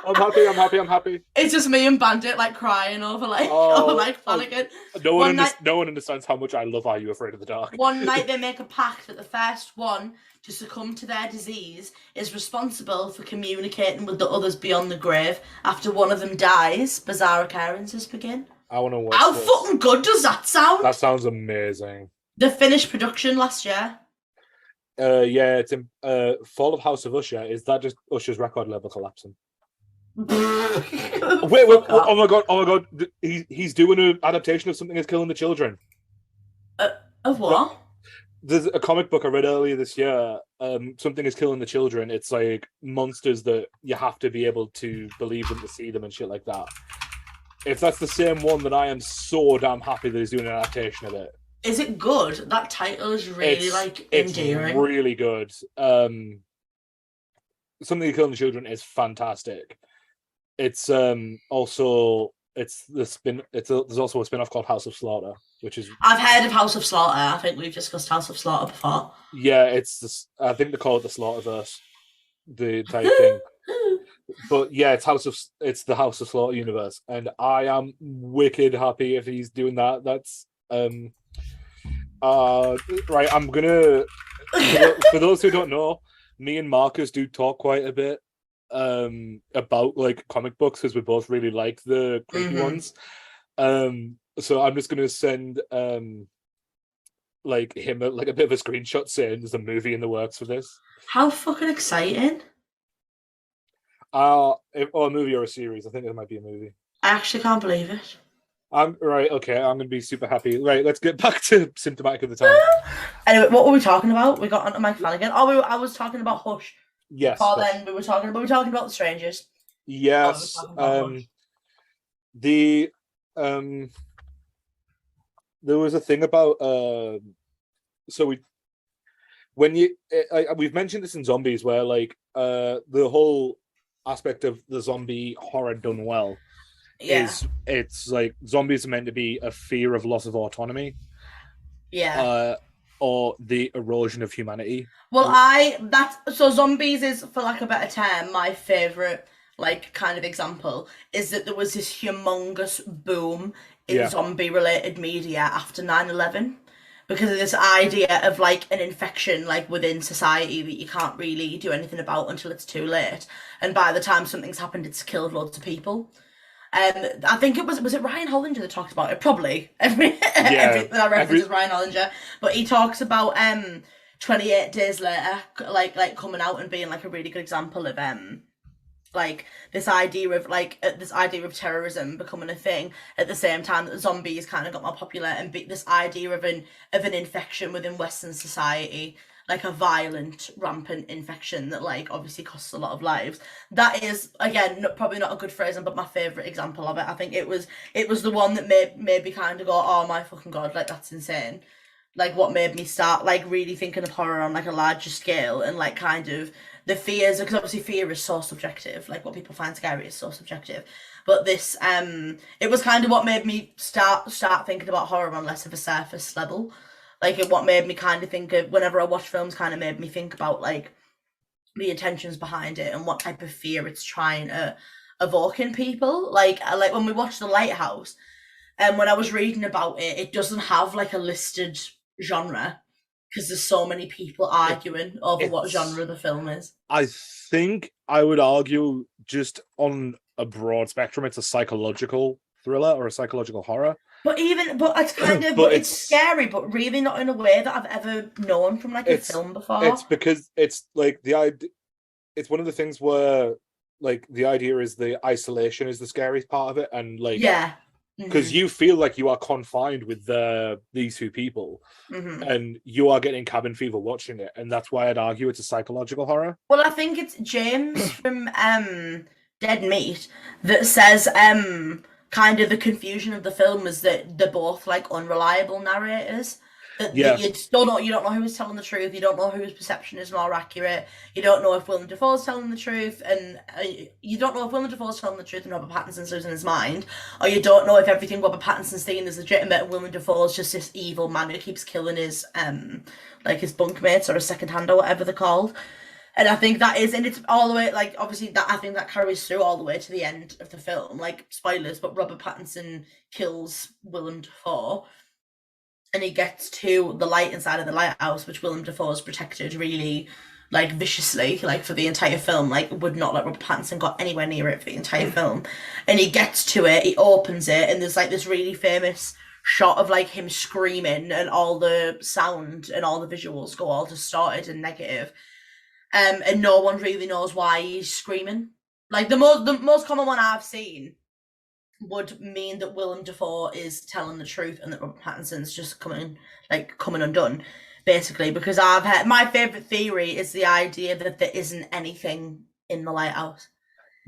I'm happy. It's just me and Bandit like crying over Mike Flanagan. No one understands how much I love Are You Afraid of the Dark. One night they make a pact that the first one to succumb to their disease is responsible for communicating with the others beyond the grave. After one of them dies, bizarre occurrences begin. I want to watch How fucking good does that sound? That sounds amazing. The finished production last year. Yeah, it's in Fall of House of Usher. Is that just Usher's record label collapsing? wait, oh my god, he's doing an adaptation of Something Is Killing the Children. Of what? There's a comic book I read earlier this year. Something Is Killing the Children. It's like monsters that you have to be able to believe them to see them and shit like that. If that's the same one, then I am so damn happy that he's doing an adaptation of it. Is it good? That title is really endearing. It's really good. Something Is Killing the Children is fantastic. It's also there's also a spin-off called House of Slaughter, which is... I've heard of House of Slaughter. I think we've discussed House of Slaughter before. Yeah, I think they call it the Slaughterverse, the entire thing. But yeah, it's the House of Slaughter universe, and I am wicked happy if he's doing that. That's right. I'm gonna for those who don't know, me and Marcus do talk quite a bit about like comic books because we both really like the creepy ones. So I'm just gonna send like him a bit of a screenshot saying there's a movie in the works for this. How fucking exciting! Or a movie or a series. I think there might be a movie. I actually can't believe it. I'm gonna be super happy. Right, let's get back to Symptomatic of the Time. Anyway, what were we talking about? We got onto Mike Flanagan. I was talking about Hush. Yes. Then we were talking about The Strangers. Yes. There was a thing about we've mentioned this in Zombies where like the whole aspect of the zombie horror done well is it's like zombies are meant to be a fear of loss of autonomy, or the erosion of humanity. Well, Zombies is, for lack of a better term, my favorite like kind of example is that there was this humongous boom in zombie related media after 9/11. Because of this idea of like an infection like within society that you can't really do anything about until it's too late, and by the time something's happened, it's killed loads of people. I think it was it Ryan Hollinger that talks about it. Probably everything I reference is Ryan Hollinger, but he talks about 28 Days Later like coming out and being like a really good example of like this idea of terrorism becoming a thing at the same time that zombies kind of got more popular, and this idea of an infection within Western society, like a violent, rampant infection that like obviously costs a lot of lives. That is again probably not a good phrasing, but my favorite example of it. I think it was the one that made me kind of go, oh my fucking god, like that's insane. Like what made me start like really thinking of horror on like a larger scale, and like kind of the fears, because obviously fear is so subjective, like what people find scary is so subjective, but this it was kind of what made me start thinking about horror on less of a surface level. Like what made me kind of think of, whenever I watch films, kind of made me think about like the intentions behind it and what type of fear it's trying to evoke in people. Like when we watched The Lighthouse, and when I was reading about it, it doesn't have like a listed genre because there's so many people arguing over what genre the film is. I think I would argue, just on a broad spectrum, it's a psychological thriller or a psychological horror. But it's kind of, but it's scary, but really not in a way that I've ever known from like a film before. It's because it's like the idea. It's one of the things where like the idea is the isolation is the scariest part of it, and like because you feel like you are confined with these two people, and you are getting cabin fever watching it, and that's why I'd argue it's a psychological horror. Well, I think it's James from Dead Meat that says kind of the confusion of the film is that they're both like unreliable narrators. That you don't know who's telling the truth. You don't know whose perception is more accurate. You don't know if Willem Dafoe's telling the truth, and you don't know if Willem Dafoe's telling the truth and Robert Pattinson's losing his mind, or you don't know if everything Robert Pattinson's saying is legitimate and Willem Dafoe's just this evil man who keeps killing his like his bunkmates or a second hand or whatever they're called. And I think that is, and it's all the way, like, obviously, that I think that carries through all the way to the end of the film. Like, spoilers, but Robert Pattinson kills Willem Dafoe, and he gets to the light inside of the lighthouse, which Willem Dafoe's protected really, like, viciously, like, for the entire film. Like, would not let Robert Pattinson got anywhere near it for the entire film. And he gets to it, he opens it, and there's, like, this really famous shot of, like, him screaming, and all the sound and all the visuals go all distorted and negative. And no one really knows why he's screaming. Like, the most common one I've seen would mean that Willem Dafoe is telling the truth and that Robert Pattinson's just coming undone, basically. Because I've heard, my favourite theory is the idea that there isn't anything in the lighthouse.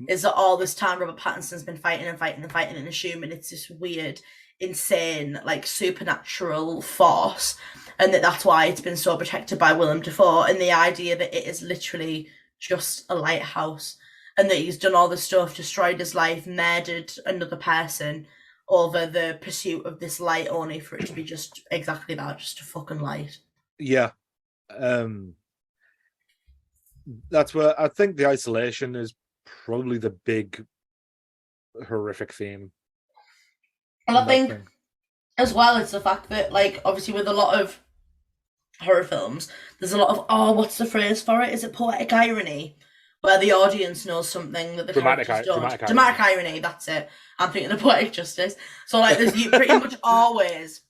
Is that all this time Robert Pattinson's been fighting and assuming it's this weird, insane, like, supernatural force, and that's why it's been so protected by Willem Dafoe, and the idea that it is literally just a lighthouse, and that he's done all this stuff, destroyed his life, murdered another person over the pursuit of this light, only for it to be just exactly that, just a fucking light. Yeah. That's where I think the isolation is probably the big horrific theme. And I think as well, it's the fact that, like, obviously with a lot of horror films, there's a lot of, what's the phrase for it? Is it poetic irony? Where the audience knows something that the characters don't. Dramatic irony, that's it. I'm thinking of poetic justice. So, like, there's you pretty much always,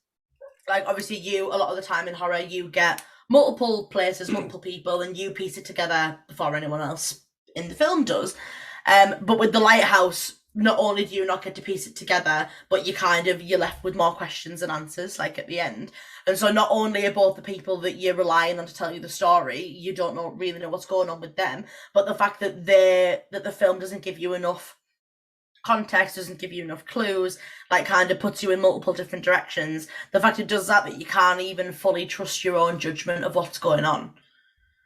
like, obviously a lot of the time in horror, you get multiple places, multiple people, and you piece it together before anyone else in the film does. But with The Lighthouse, not only do you not get to piece it together, but you're left with more questions than answers, like, at the end. And so not only are both the people that you're relying on to tell you the story, you don't really know what's going on with them, but the fact that the film doesn't give you enough context, doesn't give you enough clues, like, kind of puts you in multiple different directions. The fact it does that you can't even fully trust your own judgment of what's going on.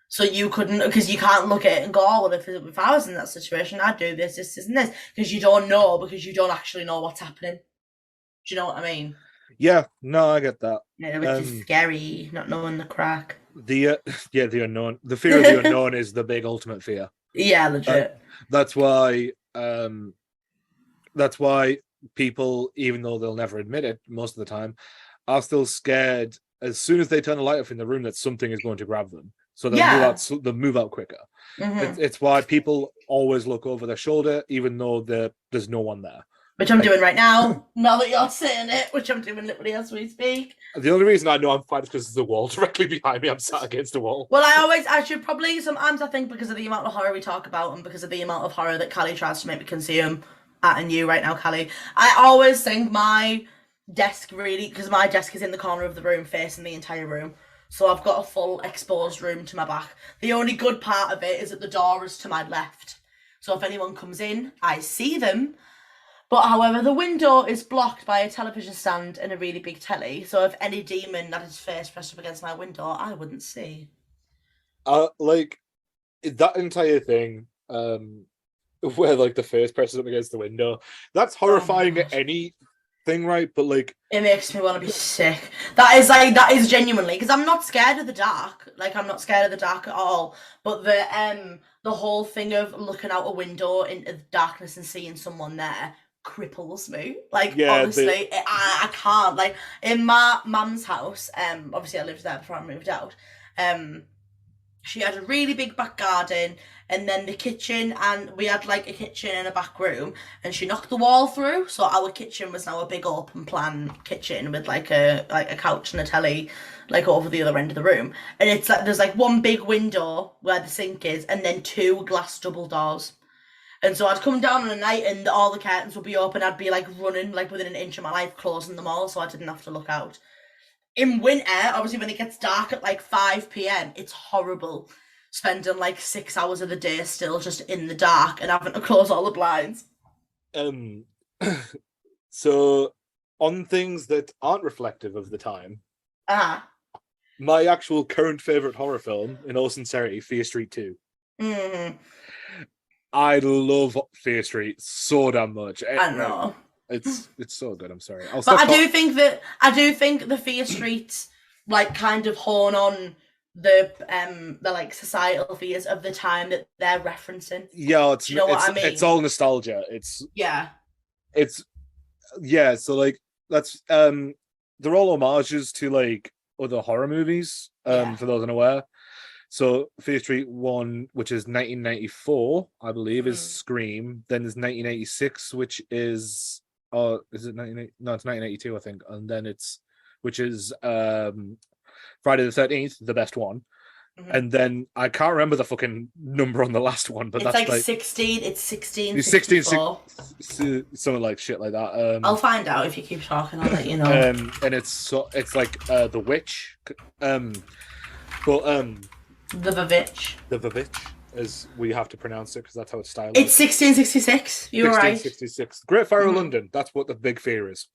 So you couldn't, because you can't look at it and go, well, if I was in that situation, I'd do this, and this, because you don't know, because you don't actually know what's happening. Do you know what I mean? Yeah, no, I get that. Yeah, which is scary, not knowing the crack. The unknown. The fear of the unknown is the big ultimate fear. Yeah, legit. That's why people, even though they'll never admit it most of the time, are still scared as soon as they turn the light off in the room that something is going to grab them. So they'll move out quicker. Mm-hmm. It's why people always look over their shoulder, even though there's no one there. which I'm doing right now. Now that you're saying it, which I'm doing literally as we speak. The only reason I know I'm fine is because there's a wall directly behind me. I'm sat against a wall. Well, I should probably, sometimes I think because of the amount of horror we talk about and because of the amount of horror that Callie tries to make me consume, and you right now, Callie, I always think my desk really, because my desk is in the corner of the room facing the entire room. So I've got a full exposed room to my back. The only good part of it is that the door is to my left. So if anyone comes in, I see them. But however, the window is blocked by a television stand and a really big telly. So if any demon had his face pressed up against my window, I wouldn't see. Like that entire thing, where like the face presses up against the window, that's horrifying at anything, right? But like, it makes me want to be sick. That is genuinely, because I'm not scared of the dark. Like, I'm not scared of the dark at all. But the whole thing of looking out a window into the darkness and seeing someone there cripples me. Like, yeah, honestly, I can't. Like, in my mum's house, obviously I lived there before I moved out, she had a really big back garden and then the kitchen, and we had like a kitchen and a back room, and she knocked the wall through, so our kitchen was now a big open plan kitchen with like a couch and a telly like over the other end of the room, and it's like there's like one big window where the sink is and then two glass double doors. And so I'd come down on a night and all the curtains would be open. I'd be like running like within an inch of my life, closing them all so I didn't have to look out. In winter, obviously when it gets dark at like 5 p.m, it's horrible spending like 6 hours of the day still just in the dark and having to close all the blinds. So on things that aren't reflective of the time, my actual current favourite horror film, in all sincerity, Fear Street 2. Mm-hmm. I love Fear Street so damn much. I know. It's so good. I'm sorry. But I do think the Fear Streets like kind of hone on the like societal fears of the time that they're referencing. Yeah, do you know what I mean? It's all nostalgia. So like that's they're all homages to like other horror movies. For those unaware. So Fear Street 1, which is 1994, I believe, is Scream. Then there's 1986, which is is it 1980? No, it's 1982, I think. And then which is Friday the 13th, the best one. Mm-hmm. And then I can't remember the fucking number on the last one, but it's that's like 16. It's 16. It's 16, something like shit like that. I'll find out if you keep talking. I'll let you know. And it's like The Witch, The Vavitch. The Vavitch, as we have to pronounce it, because that's how it's styled. It's 1666. You're right. 1666. Great Fire of London. That's what the big fear is.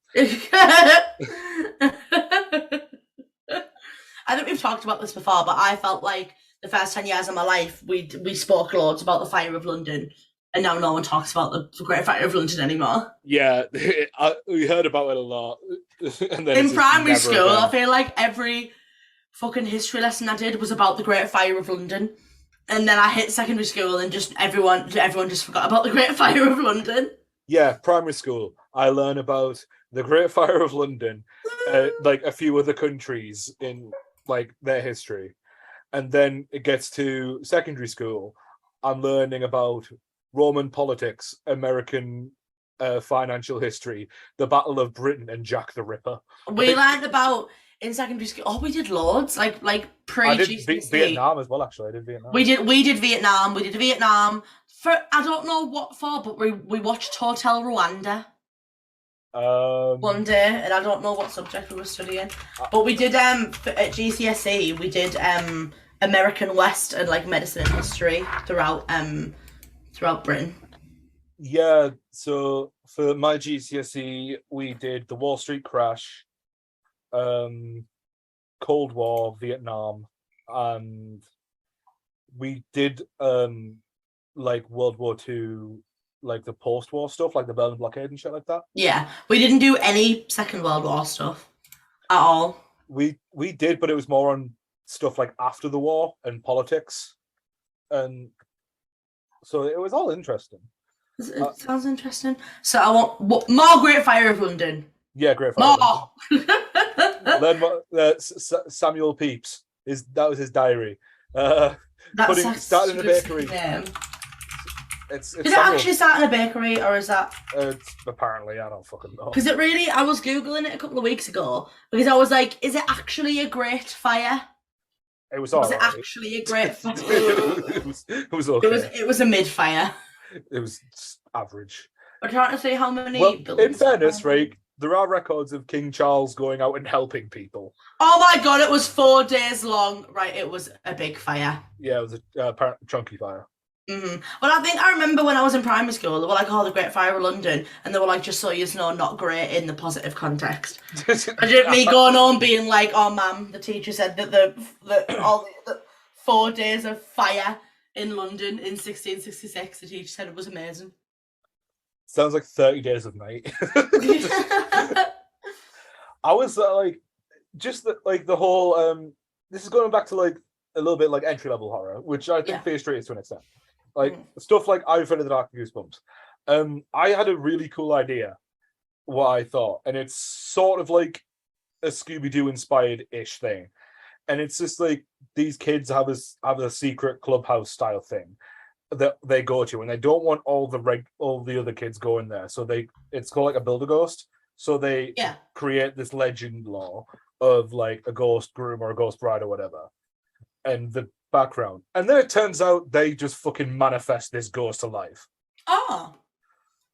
I think we've talked about this before, but I felt like the first 10 years of my life, we spoke loads about the Fire of London, and now no one talks about the Great Fire of London anymore. Yeah, we heard about it a lot. And then in primary school, I feel like every fucking history lesson I did was about the Great Fire of London, and then I hit secondary school and just everyone just forgot about the Great Fire of London. Yeah, primary school, I learned about the Great Fire of London, like a few other countries in like their history, and then it gets to secondary school, I'm learning about Roman politics, American financial history, the Battle of Britain, and Jack the Ripper. We learned about. In secondary school, we did loads, like pre GCSE. Vietnam as well. Actually, I did Vietnam. We did Vietnam. We did Vietnam for I don't know what for, but we watched Hotel Rwanda one day, and I don't know what subject we were studying, but we did at GCSE we did American West and like medicine and history throughout Britain. Yeah, so for my GCSE we did the Wall Street crash, Cold War, Vietnam, and we did like World War II, like the post-war stuff, like the Berlin blockade and shit like that. Yeah, we didn't do any Second World War stuff at all. We did, but it was more on stuff like after the war and politics, and so it was all interesting. It sounds interesting. So I want more Great Fire of London. Yeah, Great Fire. More. Samuel Pepys, that was his diary. Started in a bakery. It's Did it actually start in a bakery, or is that? It's apparently, I don't fucking know. Because I was Googling it a couple of weeks ago, because I was like, is it actually a great fire? It was Was alright. it actually a great fire? it was okay. It was a mid-fire. It was average. I'm trying to see how many Well, buildings. in fairness, right, there are records of King Charles going out and helping people. Oh my god, it was 4 days long. Right, it was a big fire. Yeah, it was a chunky fire. Mm-hmm. Well, I remember when I was in primary school, they were like, "Oh, the Great Fire of London," and they were like, "Just so you know, not great in the positive context." Me going on being like, "Oh, ma'am, the teacher said that the 4 days of fire in London in 1666, the teacher said it was amazing." Sounds like 30 days of night. I was like, just the whole. This is going back to like a little bit like entry level horror, which I think fears straight to an extent. Like stuff like I've read of the Dark Goosebumps. I had a really cool idea what I thought, and it's sort of like a Scooby-Doo inspired ish thing. And it's just like these kids have a secret clubhouse style thing that they go to, and they don't want all the other kids going there. So it's called like a build a ghost. So they create this legend law of like a ghost groom or a ghost bride or whatever. And the background. And then it turns out they just fucking manifest this ghost to life. Oh.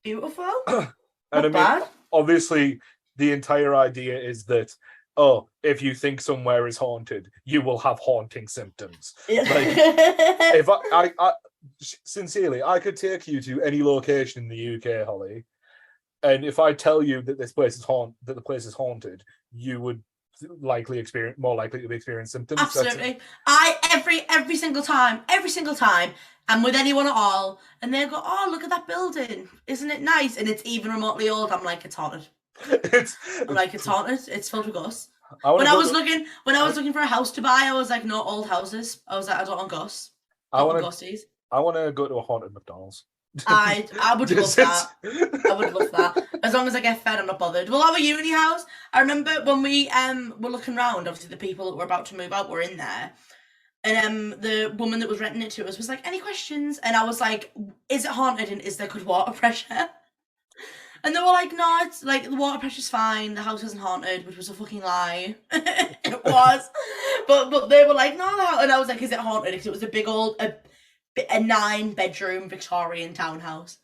Beautiful. And I mean, obviously the entire idea is that if you think somewhere is haunted, you will have haunting symptoms. Yeah. Like, if I sincerely, I could take you to any location in the UK, Holly, and if I tell you that the place is haunted, you would more likely to experience symptoms. Absolutely. Every single time, I'm with anyone at all, and they go, "Oh, look at that building! Isn't it nice?" And it's even remotely old. I'm like, it's haunted. It's haunted. It's filled with ghosts. When I was looking for a house to buy, I was like, no old houses. I was like, I don't want ghosts. I want ghosties. I want to go to a haunted McDonald's. I would love that. I would love that. As long as I get fed, I'm not bothered. We'll have a uni house. I remember when we were looking around, obviously the people that were about to move out were in there. And the woman that was renting it to us was like, "Any questions?" And I was like, "Is it haunted and is there good water pressure?" And they were like, "No, it's like the water pressure's fine. The house isn't haunted," which was a fucking lie. It was. But they were like, "No, no." And I was like, "Is it haunted?" Because it was a big old a 9-bedroom Victorian townhouse.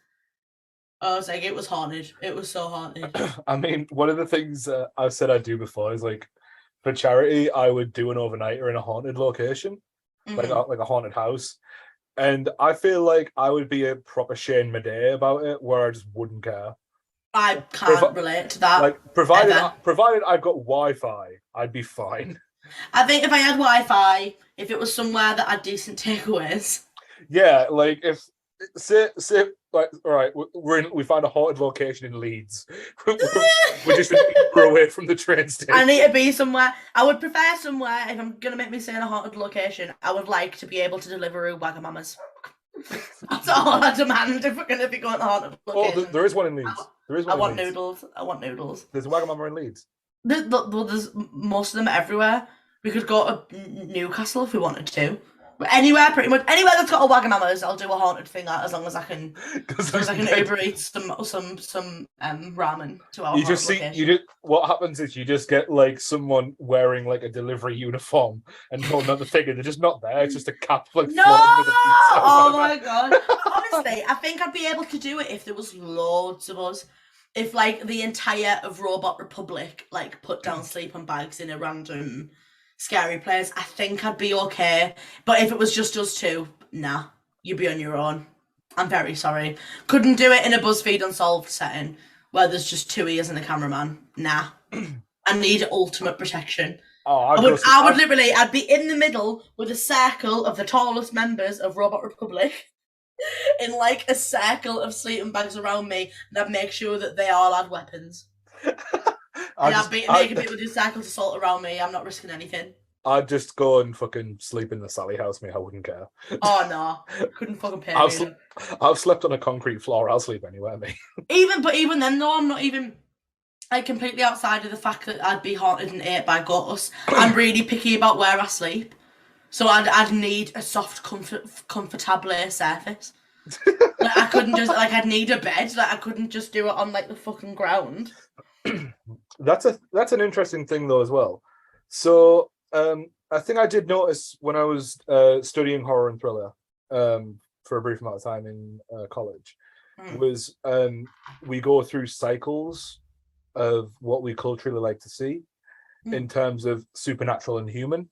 I was like, it was haunted. It was so haunted. I mean, one of the things I've said I'd do before is like, for charity, I would do an overnighter in a haunted location, like a haunted house. And I feel like I would be a proper Shane Madej about it, where I just wouldn't care. I can't relate to that. Like, provided I've got Wi-Fi, I'd be fine. I think if I had Wi-Fi, if it was somewhere that had decent takeaways. Yeah, like if say like, all right, we find a haunted location in Leeds. We're just away from the train station. I need to be somewhere. I would prefer somewhere, if I'm gonna make me stay in a haunted location, I would like to be able to deliver Wagamamas. That's all I demand if we're gonna be going to haunted location. Oh, there is one in Leeds. I want noodles. I want noodles. There's a Wagamama in Leeds. There's most of them everywhere. We could go to Newcastle if we wanted to. But anywhere, pretty much anywhere that's got a Wagamama's, I'll do a haunted thing as long as I can. As long as I can Uber Eats some ramen to our location. What happens is you just get like someone wearing like a delivery uniform and holding up the figure. They're just not there. It's just a cap like no. With a pizza. Oh my god! Honestly, I think I'd be able to do it if there was loads of us. If like the entire of Robot Republic like put down sleeping bags in a random scary place, I think I'd be okay. But if it was just us two, nah, you'd be on your own. I'm very sorry. Couldn't do it in a BuzzFeed Unsolved setting where there's just 2 ears and a cameraman. Nah. I need ultimate protection. I'd be in the middle with a circle of the tallest members of Robot Republic in like a circle of sleeping bags around me, and I'd make sure that they all had weapons. I'd be making people do cycle assault around me. I'm not risking anything. I'd just go and fucking sleep in the Sally house, mate. I wouldn't care. Oh no, couldn't fucking pay. I've slept on a concrete floor. I'll sleep anywhere, mate. Even then, though, I'm not even like completely outside of the fact that I'd be haunted and ate by ghosts. I'm really picky about where I sleep, so I'd need a soft, comfortable surface. Like I couldn't just like I'd need a bed. Like I couldn't just do it on like the fucking ground. That's an interesting thing though as well. So I think I did notice when I was studying horror and thriller for a brief amount of time in college Mm, was we go through cycles of what we culturally like to see in mm, terms of supernatural and human.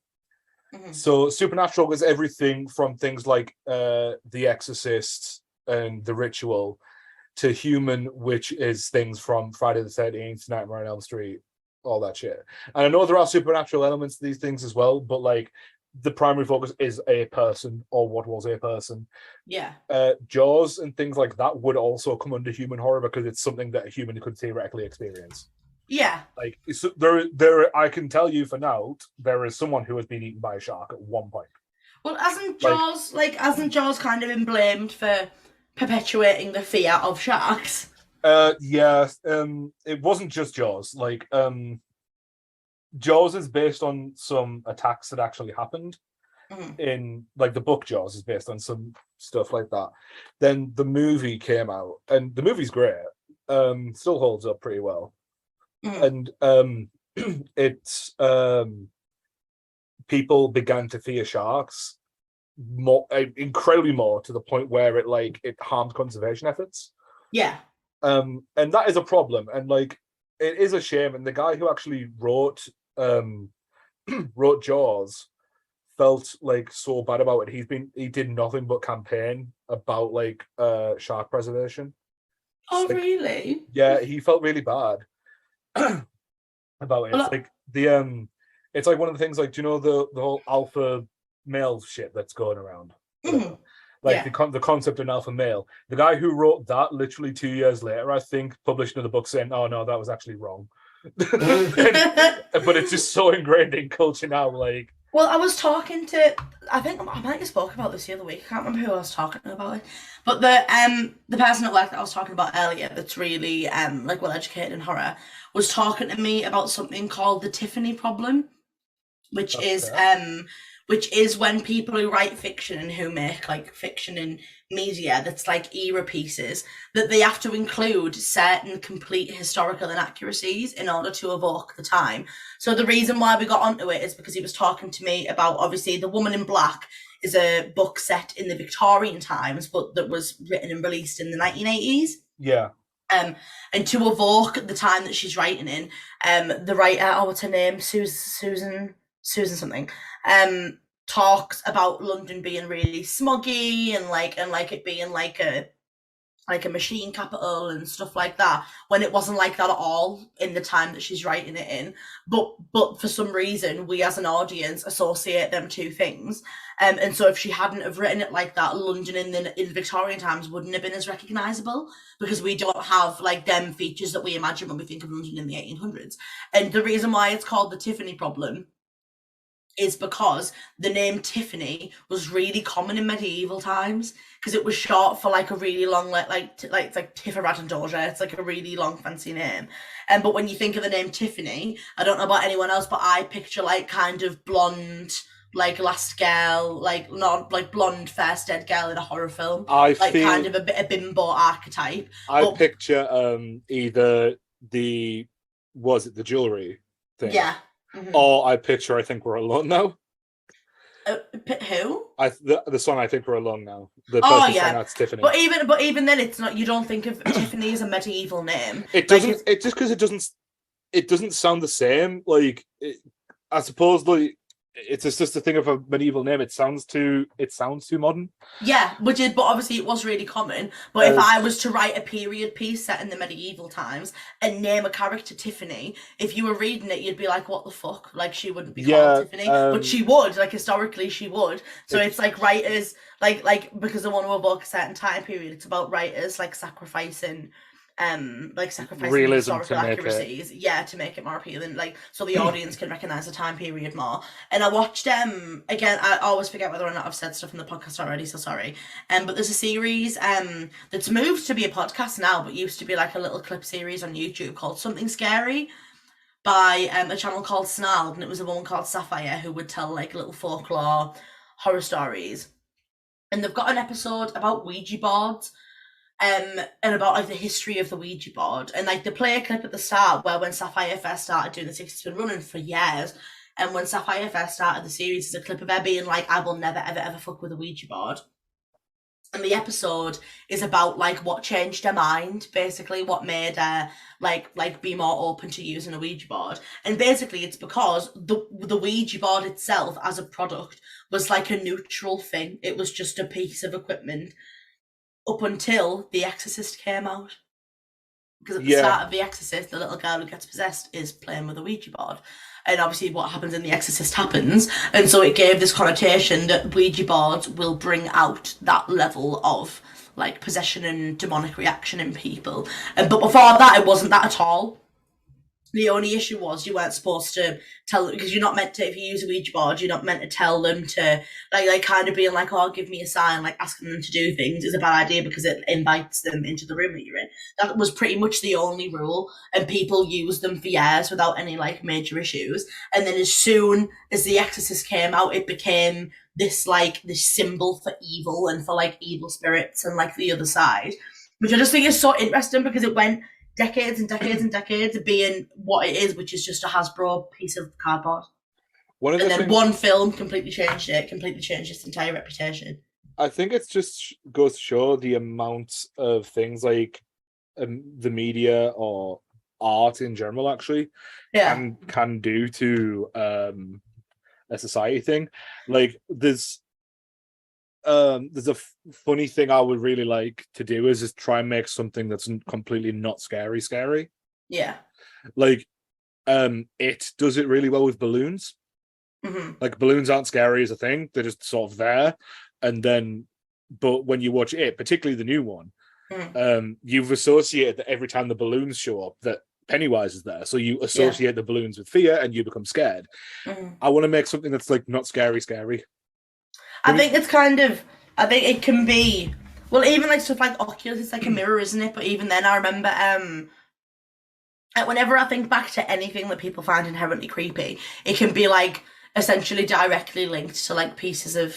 mm, So supernatural was everything from things like The Exorcist and The Ritual to human, which is things from Friday the 13th, Nightmare on Elm Street, all that shit. And I know there are supernatural elements to these things as well, but like the primary focus is a person or what was a person. yeah, Jaws and things like that would also come under human horror because it's something that a human could theoretically experience. yeah. Like I can tell you for now, there is someone who has been eaten by a shark at one point. Well, Like, hasn't Jaws kind of been blamed for perpetuating the fear of sharks? yeah, it wasn't just Jaws. Like, Jaws is based on some attacks that actually happened Mm, in like the book Jaws is based on some stuff like that. Then the movie came out, and the movie's great. Still holds up pretty well, mm, and it's people began to fear sharks more, incredibly more, to the point where it harmed conservation efforts. yeah. And that is a problem, and like it is a shame. And the guy who actually um wrote Jaws felt like so bad about it. He did nothing but campaign about like shark preservation. Oh, Like, really? yeah, he felt really bad about it. It's Well, like it's like one of the things, like, do you know the whole alpha male shit that's going around, whatever. Like yeah. the concept of an alpha male. The guy who wrote that literally 2 years later, I think, published another book saying, "Oh no, that was actually wrong." But it's just so ingrained in culture now. Like, Well, I was talking to, I think I might have spoke about this the other week. I can't remember who I was talking about it, but the person at work that I was talking about earlier, that's really like well educated in horror, was talking to me about something called the Tiffany problem, which is okay, when people who write fiction and who make like fiction in media that's like era pieces, that they have to include certain complete historical inaccuracies in order to evoke the time. So the reason why we got onto it is because he was talking to me about, obviously, The Woman in Black is a book set in the Victorian times, but that was written and released in the 1980s. yeah, um, and to evoke the time that she's writing in, the writer, oh, what's her name? Susan something. Talks about London being really smoggy and like it being like a machine capital and stuff like that, when it wasn't like that at all in the time that she's writing it in. But for some reason, we as an audience associate them two things. And so if she hadn't have written it like that, London in Victorian times wouldn't have been as recognisable, because we don't have like them features that we imagine when we think of London in the 1800s. And the reason why it's called the Tiffany problem is because the name Tiffany was really common in medieval times, because it was short for like a really long it's like Tifarad and Doja. It's like a really long fancy name. And but when you think of the name Tiffany, I don't know about anyone else, but I picture like kind of blonde, like last girl, like not like blonde first dead girl in a horror film, I like kind feel of a bit of bimbo archetype. I But picture either the was it the jewelry thing, yeah. Mm-hmm. or I picture I think we're alone now. Who? The song I think we're alone now. The Oh person sang yeah, that's Tiffany. but even then, it's not. You don't think of Tiffany as a medieval name, It like doesn't. it's It just because it doesn't sound the same. Like I suppose like it's just a thing of a medieval name. It sounds too modern. yeah, which is, but obviously it was really common. But if Uh, I was to write a period piece set in the medieval times and name a character Tiffany, if you were reading it, you'd be like, "What the fuck?" Like she wouldn't be called yeah. Tiffany, but she would. Like historically, she would. So It it's like writers, because they want to evoke a certain time period. It's about writers like sacrificing the realism to historical make it. accuracies, yeah, to make it more appealing, like so the audience can recognize the time period more. And I watched again, I always forget whether or not I've said stuff in the podcast already, so sorry. But there's a series that's moved to be a podcast now, but used to be like a little clip series on YouTube called Something Scary, by a channel called Snarled, and it was a woman called Sapphire who would tell like little folklore horror stories. and they've got an episode about Ouija boards, and about like the history of the Ouija board, and like they play a clip at the start where when Sapphire first started doing the 60s, it's been running for years, and when Sapphire first started the series, there's a clip of her being like, "I will never ever ever fuck with a Ouija board." And the episode is about like what changed her mind, basically what made her like be more open to using a Ouija board. And basically it's because the Ouija board itself as a product was like a neutral thing. It was just a piece of equipment up until The Exorcist came out. Because at the start of The Exorcist, the little girl who gets possessed is playing with a Ouija board. And obviously what happens in The Exorcist happens. And so it gave this connotation that Ouija boards will bring out that level of like possession and demonic reaction in people. But before that, it wasn't that at all. The only issue was you weren't supposed to tell, because you're not meant to, if you use a Ouija board, you're not meant to tell them to, like kind of being like, oh, give me a sign, like asking them to do things is a bad idea because it invites them into the room that you're in. That was pretty much the only rule, and people used them for years without any like major issues. And then as soon as The Exorcist came out, it became this symbol for evil and for like evil spirits and like the other side, which I just think is so interesting because it went decades and decades and decades of being what it is, which is just a Hasbro piece of cardboard. And then one film completely changed its entire reputation. I think it's just goes to show the amount of things like the media or art in general actually can do to a society thing. Like there's a funny thing I would really like to do is just try and make something that's completely not scary. Yeah. Like, it does it really well with balloons. Mm-hmm. Like balloons aren't scary as a thing; they're just sort of there. And then, but when you watch it, particularly the new one, you've associated that every time the balloons show up, that Pennywise is there. So you associate the balloons with fear, and you become scared. Mm-hmm. I want to make something that's like not scary. I think it can be, well, even like stuff like Oculus, it's like a mirror, isn't it? But even then, I remember, whenever I think back to anything that people find inherently creepy, it can be like essentially directly linked to like pieces of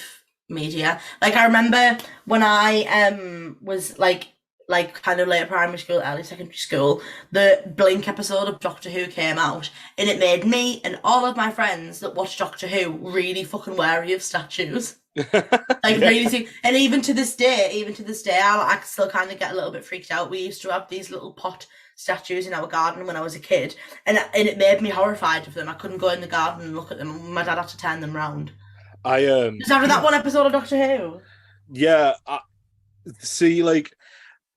media. Like I remember when I was like kind of late primary school, early secondary school, the Blink episode of Doctor Who came out, and it made me and all of my friends that watch Doctor Who really fucking wary of statues. Really, and even to this day, I still kind of get a little bit freaked out. We used to have these little pot statues in our garden when I was a kid, and it made me horrified of them. I couldn't go in the garden and look at them. My dad had to turn them round. Is that that one episode of Doctor Who? Yeah, see, like,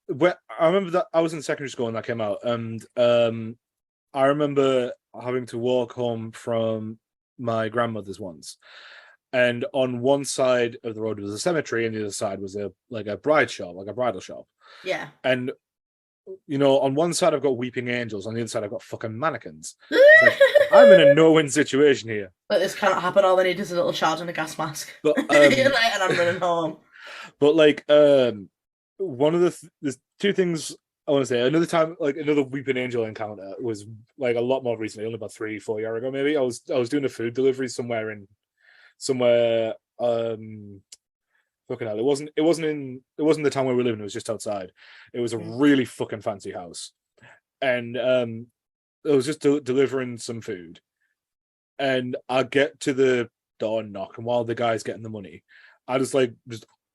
I remember that I was in secondary school when that came out, and I remember having to walk home from my grandmother's once. And on one side of the road was a cemetery, and the other side was a bride shop, like a bridal shop. Yeah. And on one side I've got weeping angels, on the other side I've got fucking mannequins. Like, I'm in a no-win situation here. But this cannot happen. All they need is a little child in a gas mask. But and I'm running home. But like, one of the two things I want to say. Another time, like another weeping angel encounter was like a lot more recently, only about 3-4 years ago, maybe. I was doing a food delivery somewhere fucking hell, it wasn't the town where we live in, it was just outside. It was a really fucking fancy house, and it was just delivering some food, and I get to the door and knock, and while the guy's getting the money, I just as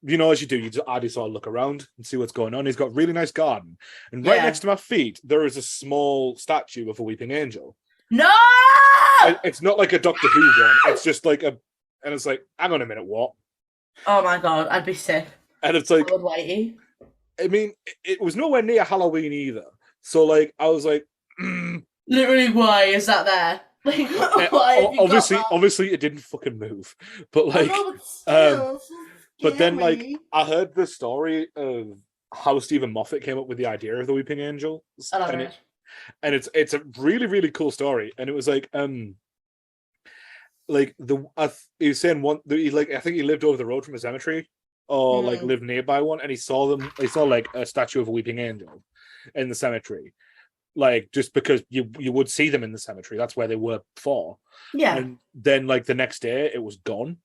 you do, I just sort of look around and see what's going on. He's got a really nice garden, and right next to my feet there is a small statue of a weeping angel. No, it's not like a Doctor Who one. It's just like and it's like, hang on a minute, what? Oh my god, I'd be sick. And it's like, I mean, it was nowhere near Halloween either. So like, I was like, literally, why is that there? Like, why? Obviously, it didn't fucking move. But like, but then like, I heard the story of how Stephen Moffat came up with the idea of the Weeping Angel, and it's a really, really cool story. And it was like, he was saying I think he lived over the road from a cemetery, or like lived nearby one, and he saw like a statue of a weeping angel in the cemetery, like just because you would see them in the cemetery. That's where they were before. Yeah. And then like the next day it was gone.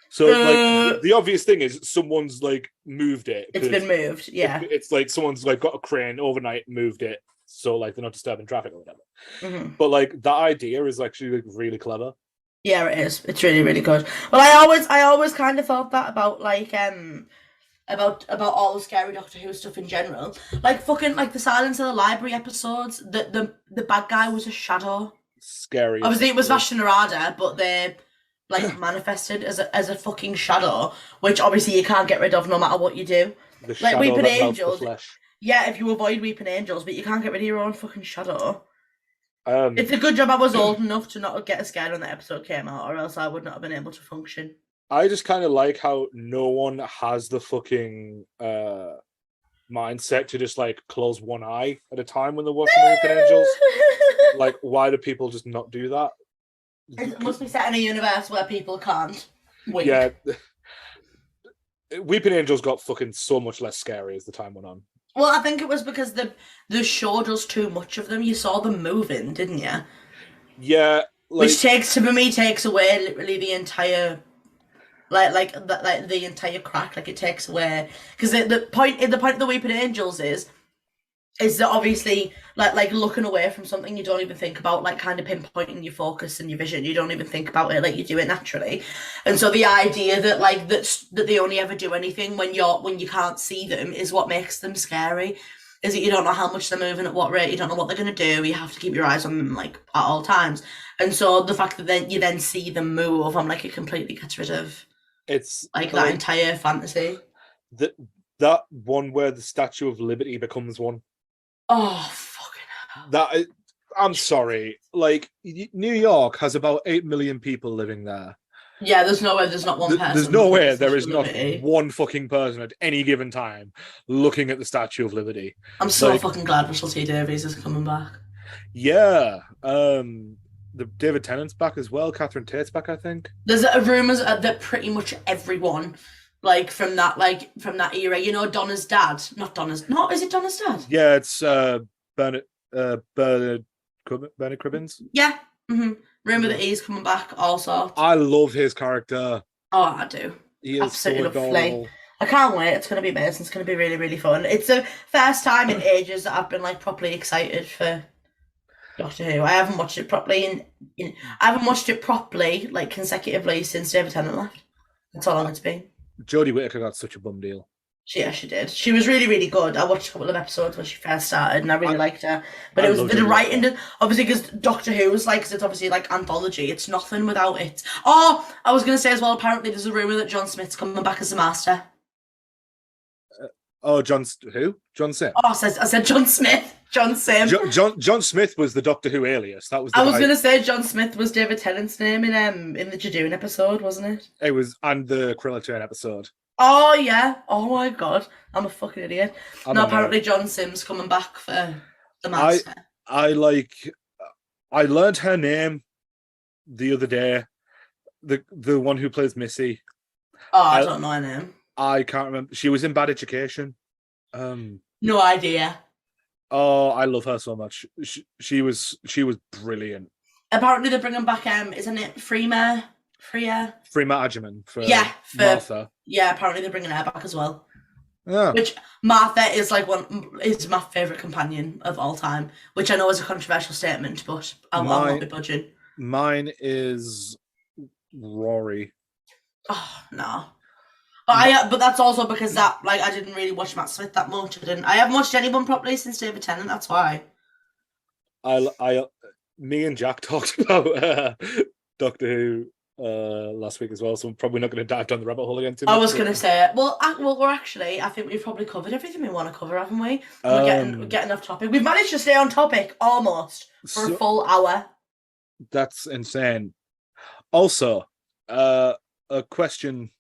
So like the obvious thing is someone's like moved it. It's been moved, yeah. It's like someone's like got a crane overnight, moved it, so like they're not disturbing traffic or whatever. Mm-hmm. But like that idea is actually like really clever. Yeah, it is. It's really, really good. Well, I always kind of thought that about like about all the scary Doctor Who stuff in general. Like fucking like the Silence of the Library episodes. The bad guy was a shadow. Scary. Obviously, it was Vashta Narada, but they like manifested as a fucking shadow, which obviously you can't get rid of no matter what you do. The Like Weeping Angels. Flesh. Yeah, if you avoid Weeping Angels, but you can't get rid of your own fucking shadow. It's a good job I was old enough to not get scared when the episode came out, or else I would not have been able to function. I just kind of like how no one has the fucking mindset to just like close one eye at a time when they're watching Weeping Angels. Like, why do people just not do that? It must be set in a universe where people can't wink. Yeah. Weeping Angels got fucking so much less scary as the time went on. Well, I think it was because the show does too much of them. You saw them moving, didn't you? Yeah. Like, which takes away literally the entire the entire crack. Like it takes away because the point of the Weeping Angels is that obviously like looking away from something you don't even think about, like kind of pinpointing your focus and your vision. You don't even think about it, like you do it naturally. And so the idea that like that they only ever do anything when you can't see them is what makes them scary. Is that you don't know how much they're moving, at what rate, you don't know what they're going to do, you have to keep your eyes on them like at all times. And so the fact that then you then see them move, I'm like, it completely gets rid of like that entire fantasy. That one where the Statue of Liberty becomes one. Oh, fucking hell. I'm sorry. Like, New York has about 8 million people living there. Yeah, there's no way there's not one person. There's no way there is not one fucking person at any given time looking at the Statue of Liberty. I'm so fucking glad Russell T Davies is coming back. Yeah. The David Tennant's back as well. Catherine Tate's back, I think. There's rumours that pretty much everyone, like from that era, you know, Donna's dad. No, is it Donna's dad? Yeah, it's Bernard Cribbins. Yeah. Mm-hmm. Rumour that he's coming back also. I love his character. Oh, I do. He is absolutely so lovely. I can't wait. It's going to be amazing. It's going to be really, really fun. It's the first time in ages that I've been like properly excited for Doctor Who. I haven't watched it properly like consecutively since David Tennant left. That's how long it's been. Jodie Whittaker got such a bum deal. Yeah, she did. She was really, really good. I watched a couple of episodes when she first started, and I really liked her. But it was the writing, obviously, because Doctor Who was like, because it's obviously like anthology. It's nothing without it. Oh, I was going to say as well. Apparently, there's a rumor that John Smith's coming back as the Master. John Sim. Oh, I said John Smith. John Sim. John Smith was the Doctor Who alias. That was. I was going to say John Smith was David Tennant's name in the Jadoon episode, wasn't it? It was, and the Krillin episode. Oh yeah! Oh my god! I'm a fucking idiot. Apparently John Sim's coming back for the Master. I learned her name the other day. The one who plays Missy. Oh, I don't know her name. I can't remember. She was in Bad Education. No idea. Oh, I love her so much. She was brilliant. Apparently they're bringing back isn't it Freema Agyeman for Martha. Yeah, apparently they're bringing her back as well. Yeah. Which Martha is is my favourite companion of all time. Which I know is a controversial statement, but I won't be budging. Mine is Rory. Oh no. But that's also because I didn't really watch Matt Smith that much. I haven't watched anyone properly since David Tennant. That's why. Me and Jack talked about Doctor Who last week as well, so I'm probably not going to dive down the rabbit hole again too much. I was going to say it. Well, we're actually, I think we've probably covered everything we want to cover, haven't we? We're getting off topic. We've managed to stay on topic almost for a full hour. That's insane. Also, a question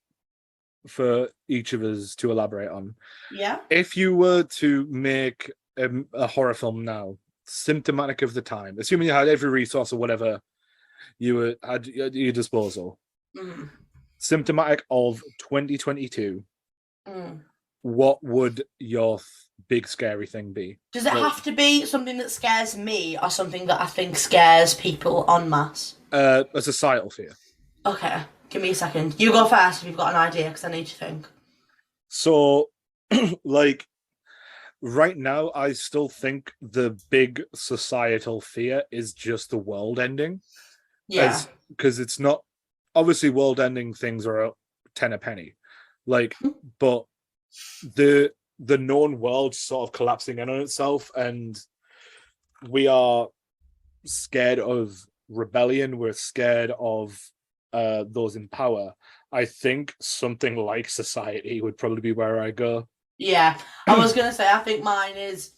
for each of us to elaborate on. Yeah. If you were to make a horror film now, symptomatic of the time, assuming you had every resource or whatever you had at your disposal, symptomatic of 2022, what would your big scary thing be? Does it have to be something that scares me or something that I think scares people en masse? A societal fear. Okay. Give me a second. You go first if you've got an idea, because I need to think. So, like, right now, I still think the big societal fear is just the world ending. Yeah. Because it's not, obviously, world ending things are a 10 a penny. Like, but the known world sort of collapsing in on itself, and we are scared of rebellion, we're scared of those in power. I think something like society would probably be where I go. Yeah. I was going to say, I think mine is,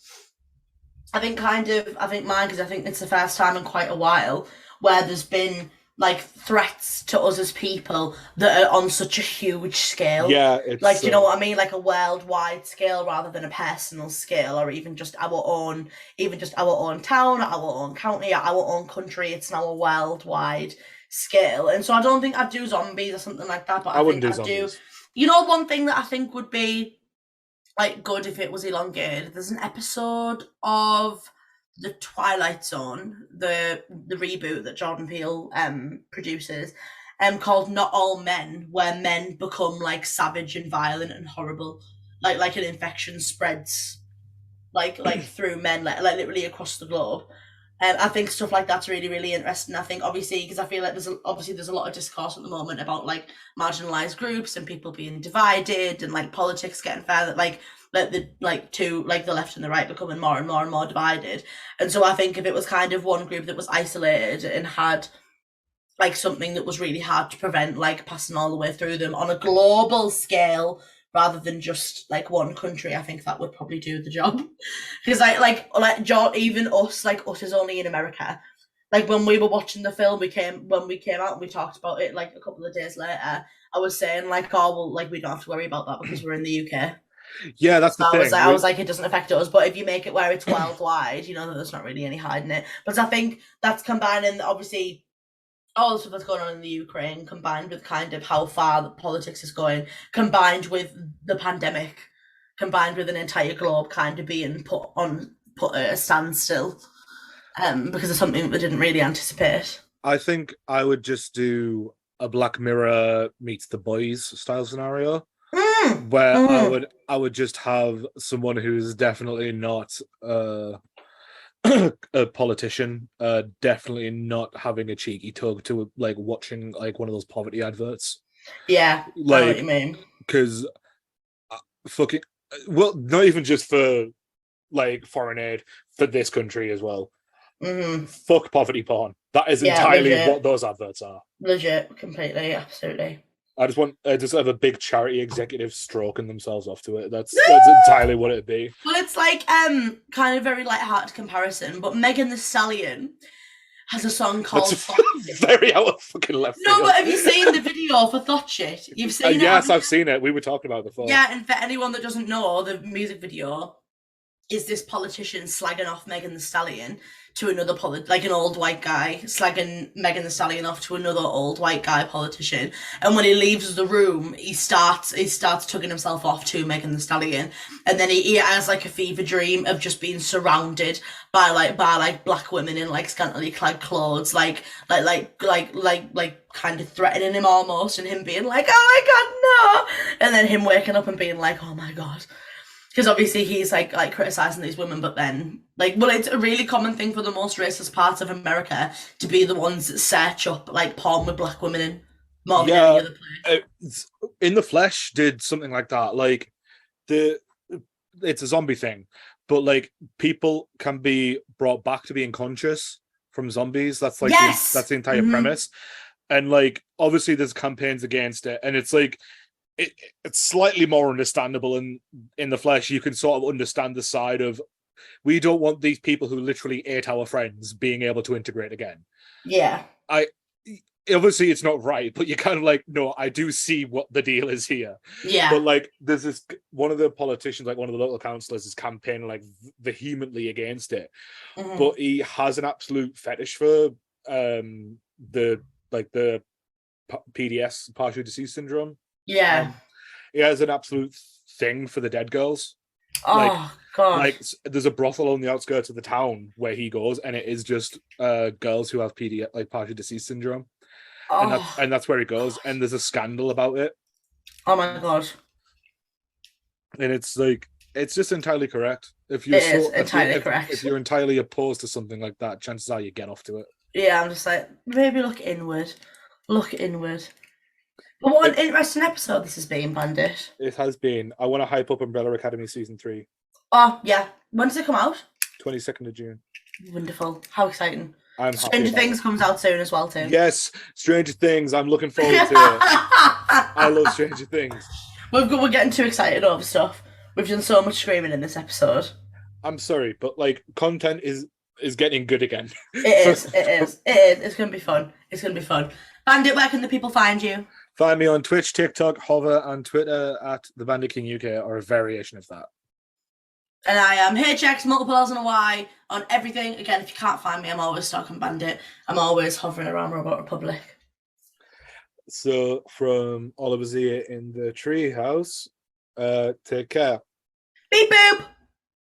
I think mine, because I think it's the first time in quite a while where there's been like threats to us as people that are on such a huge scale. Yeah, it's like, do you know what I mean? Like a worldwide scale rather than a personal scale, or even just our own town, our own county, our own country. It's now a worldwide scale. And so I don't think I'd do zombies or something like that, but I wouldn't think do I'd do, zombies. you know, one thing that I think would be like good if it was elongated. There's an episode of the Twilight Zone, the reboot that Jordan Peele produces, called Not All Men, where men become like savage and violent and horrible, like an infection spreads like through men, like literally across the globe. I think stuff like that's really, really interesting. I think obviously because I feel like there's a lot of discourse at the moment about like marginalized groups and people being divided and like politics getting further like the left and the right becoming more and more and more divided. And so I think if it was kind of one group that was isolated and had like something that was really hard to prevent, like passing all the way through them on a global scale rather than just like one country, I think that would probably do the job. Because even us, like us is only in America. Like when we were watching the film, when we came out and we talked about it like a couple of days later, I was saying like, oh well, like we don't have to worry about that because we're in the UK. Yeah, that's the thing. I was like, it doesn't affect us, but if you make it where it's worldwide, you know that there's not really any hiding it. But I think that's combining obviously all the stuff that's going on in the Ukraine, combined with kind of how far the politics is going, combined with the pandemic, combined with an entire globe kind of being put at a standstill, because of something that they didn't really anticipate. I think I would just do a Black Mirror meets The Boys style scenario. Where I would just have someone who's definitely not a politician, definitely not having a cheeky tug to like watching like one of those poverty adverts. Yeah, like, I know what you mean. Because fucking well, not even just for like foreign aid, for this country as well. Fuck poverty porn. That is entirely legit. What those adverts are. Legit, completely, absolutely. I just have a big charity executive stroking themselves off to it. That's entirely what it'd be. Well, it's like kind of very light-hearted comparison, but Megan Thee Stallion has a song called very out of fucking left field. No, but have you seen the video for Thought Shit? You've seen it? Yes, I've seen it. We were talking about it before. Yeah, and for anyone that doesn't know, the music video is this politician slagging off Megan Thee Stallion to another like an old white guy slagging Megan Thee Stallion off to another old white guy politician, and when he leaves the room, he starts tugging himself off to Megan Thee Stallion, and then he has like a fever dream of just being surrounded by black women in like scantily clad clothes, like kind of threatening him almost, and him being like, oh my god, no, and then him waking up and being like, oh my god. Because obviously he's like criticizing these women, but then it's a really common thing for the most racist parts of America to be the ones that search up like porn with black women in more than any other place. In the Flesh did something like that. Like it's a zombie thing, but like people can be brought back to being conscious from zombies. That's like that's the entire premise, and like obviously there's campaigns against it, and it's like. It's slightly more understandable in the Flesh. You can sort of understand the side of we don't want these people who literally ate our friends being able to integrate again. Yeah. Obviously it's not right, but you're kind of like, no, I do see what the deal is here. Yeah. But like there's this one of the politicians, like one of the local councillors, is campaigning like vehemently against it. But he has an absolute fetish for the PDS, partially deceased syndrome. Yeah. He has an absolute thing for the dead girls. Oh, God. Like, there's a brothel on the outskirts of the town where he goes, and it is just girls who have partially deceased syndrome. and that's where it goes. And there's a scandal about it. Oh my god! And it's like it's just entirely correct. If you're entirely opposed to something like that, chances are you get off to it. Yeah, I'm just like, maybe look inward. Look inward. But what an interesting episode this has been, Bandit. It has been. I want to hype up Umbrella Academy season 3. Oh yeah, when does it come out? 22nd of June. Wonderful! How exciting! I'm Stranger Things comes out soon as well too. Yes, Stranger Things. I'm looking forward to it. I love Stranger Things. We're getting too excited over stuff. We've done so much screaming in this episode. I'm sorry, but like content is getting good again. It is. It's gonna be fun. It's gonna be fun. Bandit, where can the people find you? Find me on Twitch, TikTok, Hover, and Twitter at the Bandit King UK, or a variation of that. And I am HX, multiple L's and a Y on everything. Again, if you can't find me, I'm always stalking Bandit. I'm always hovering around Robot Republic. So from all of us here in the Treehouse, take care. Beep boop!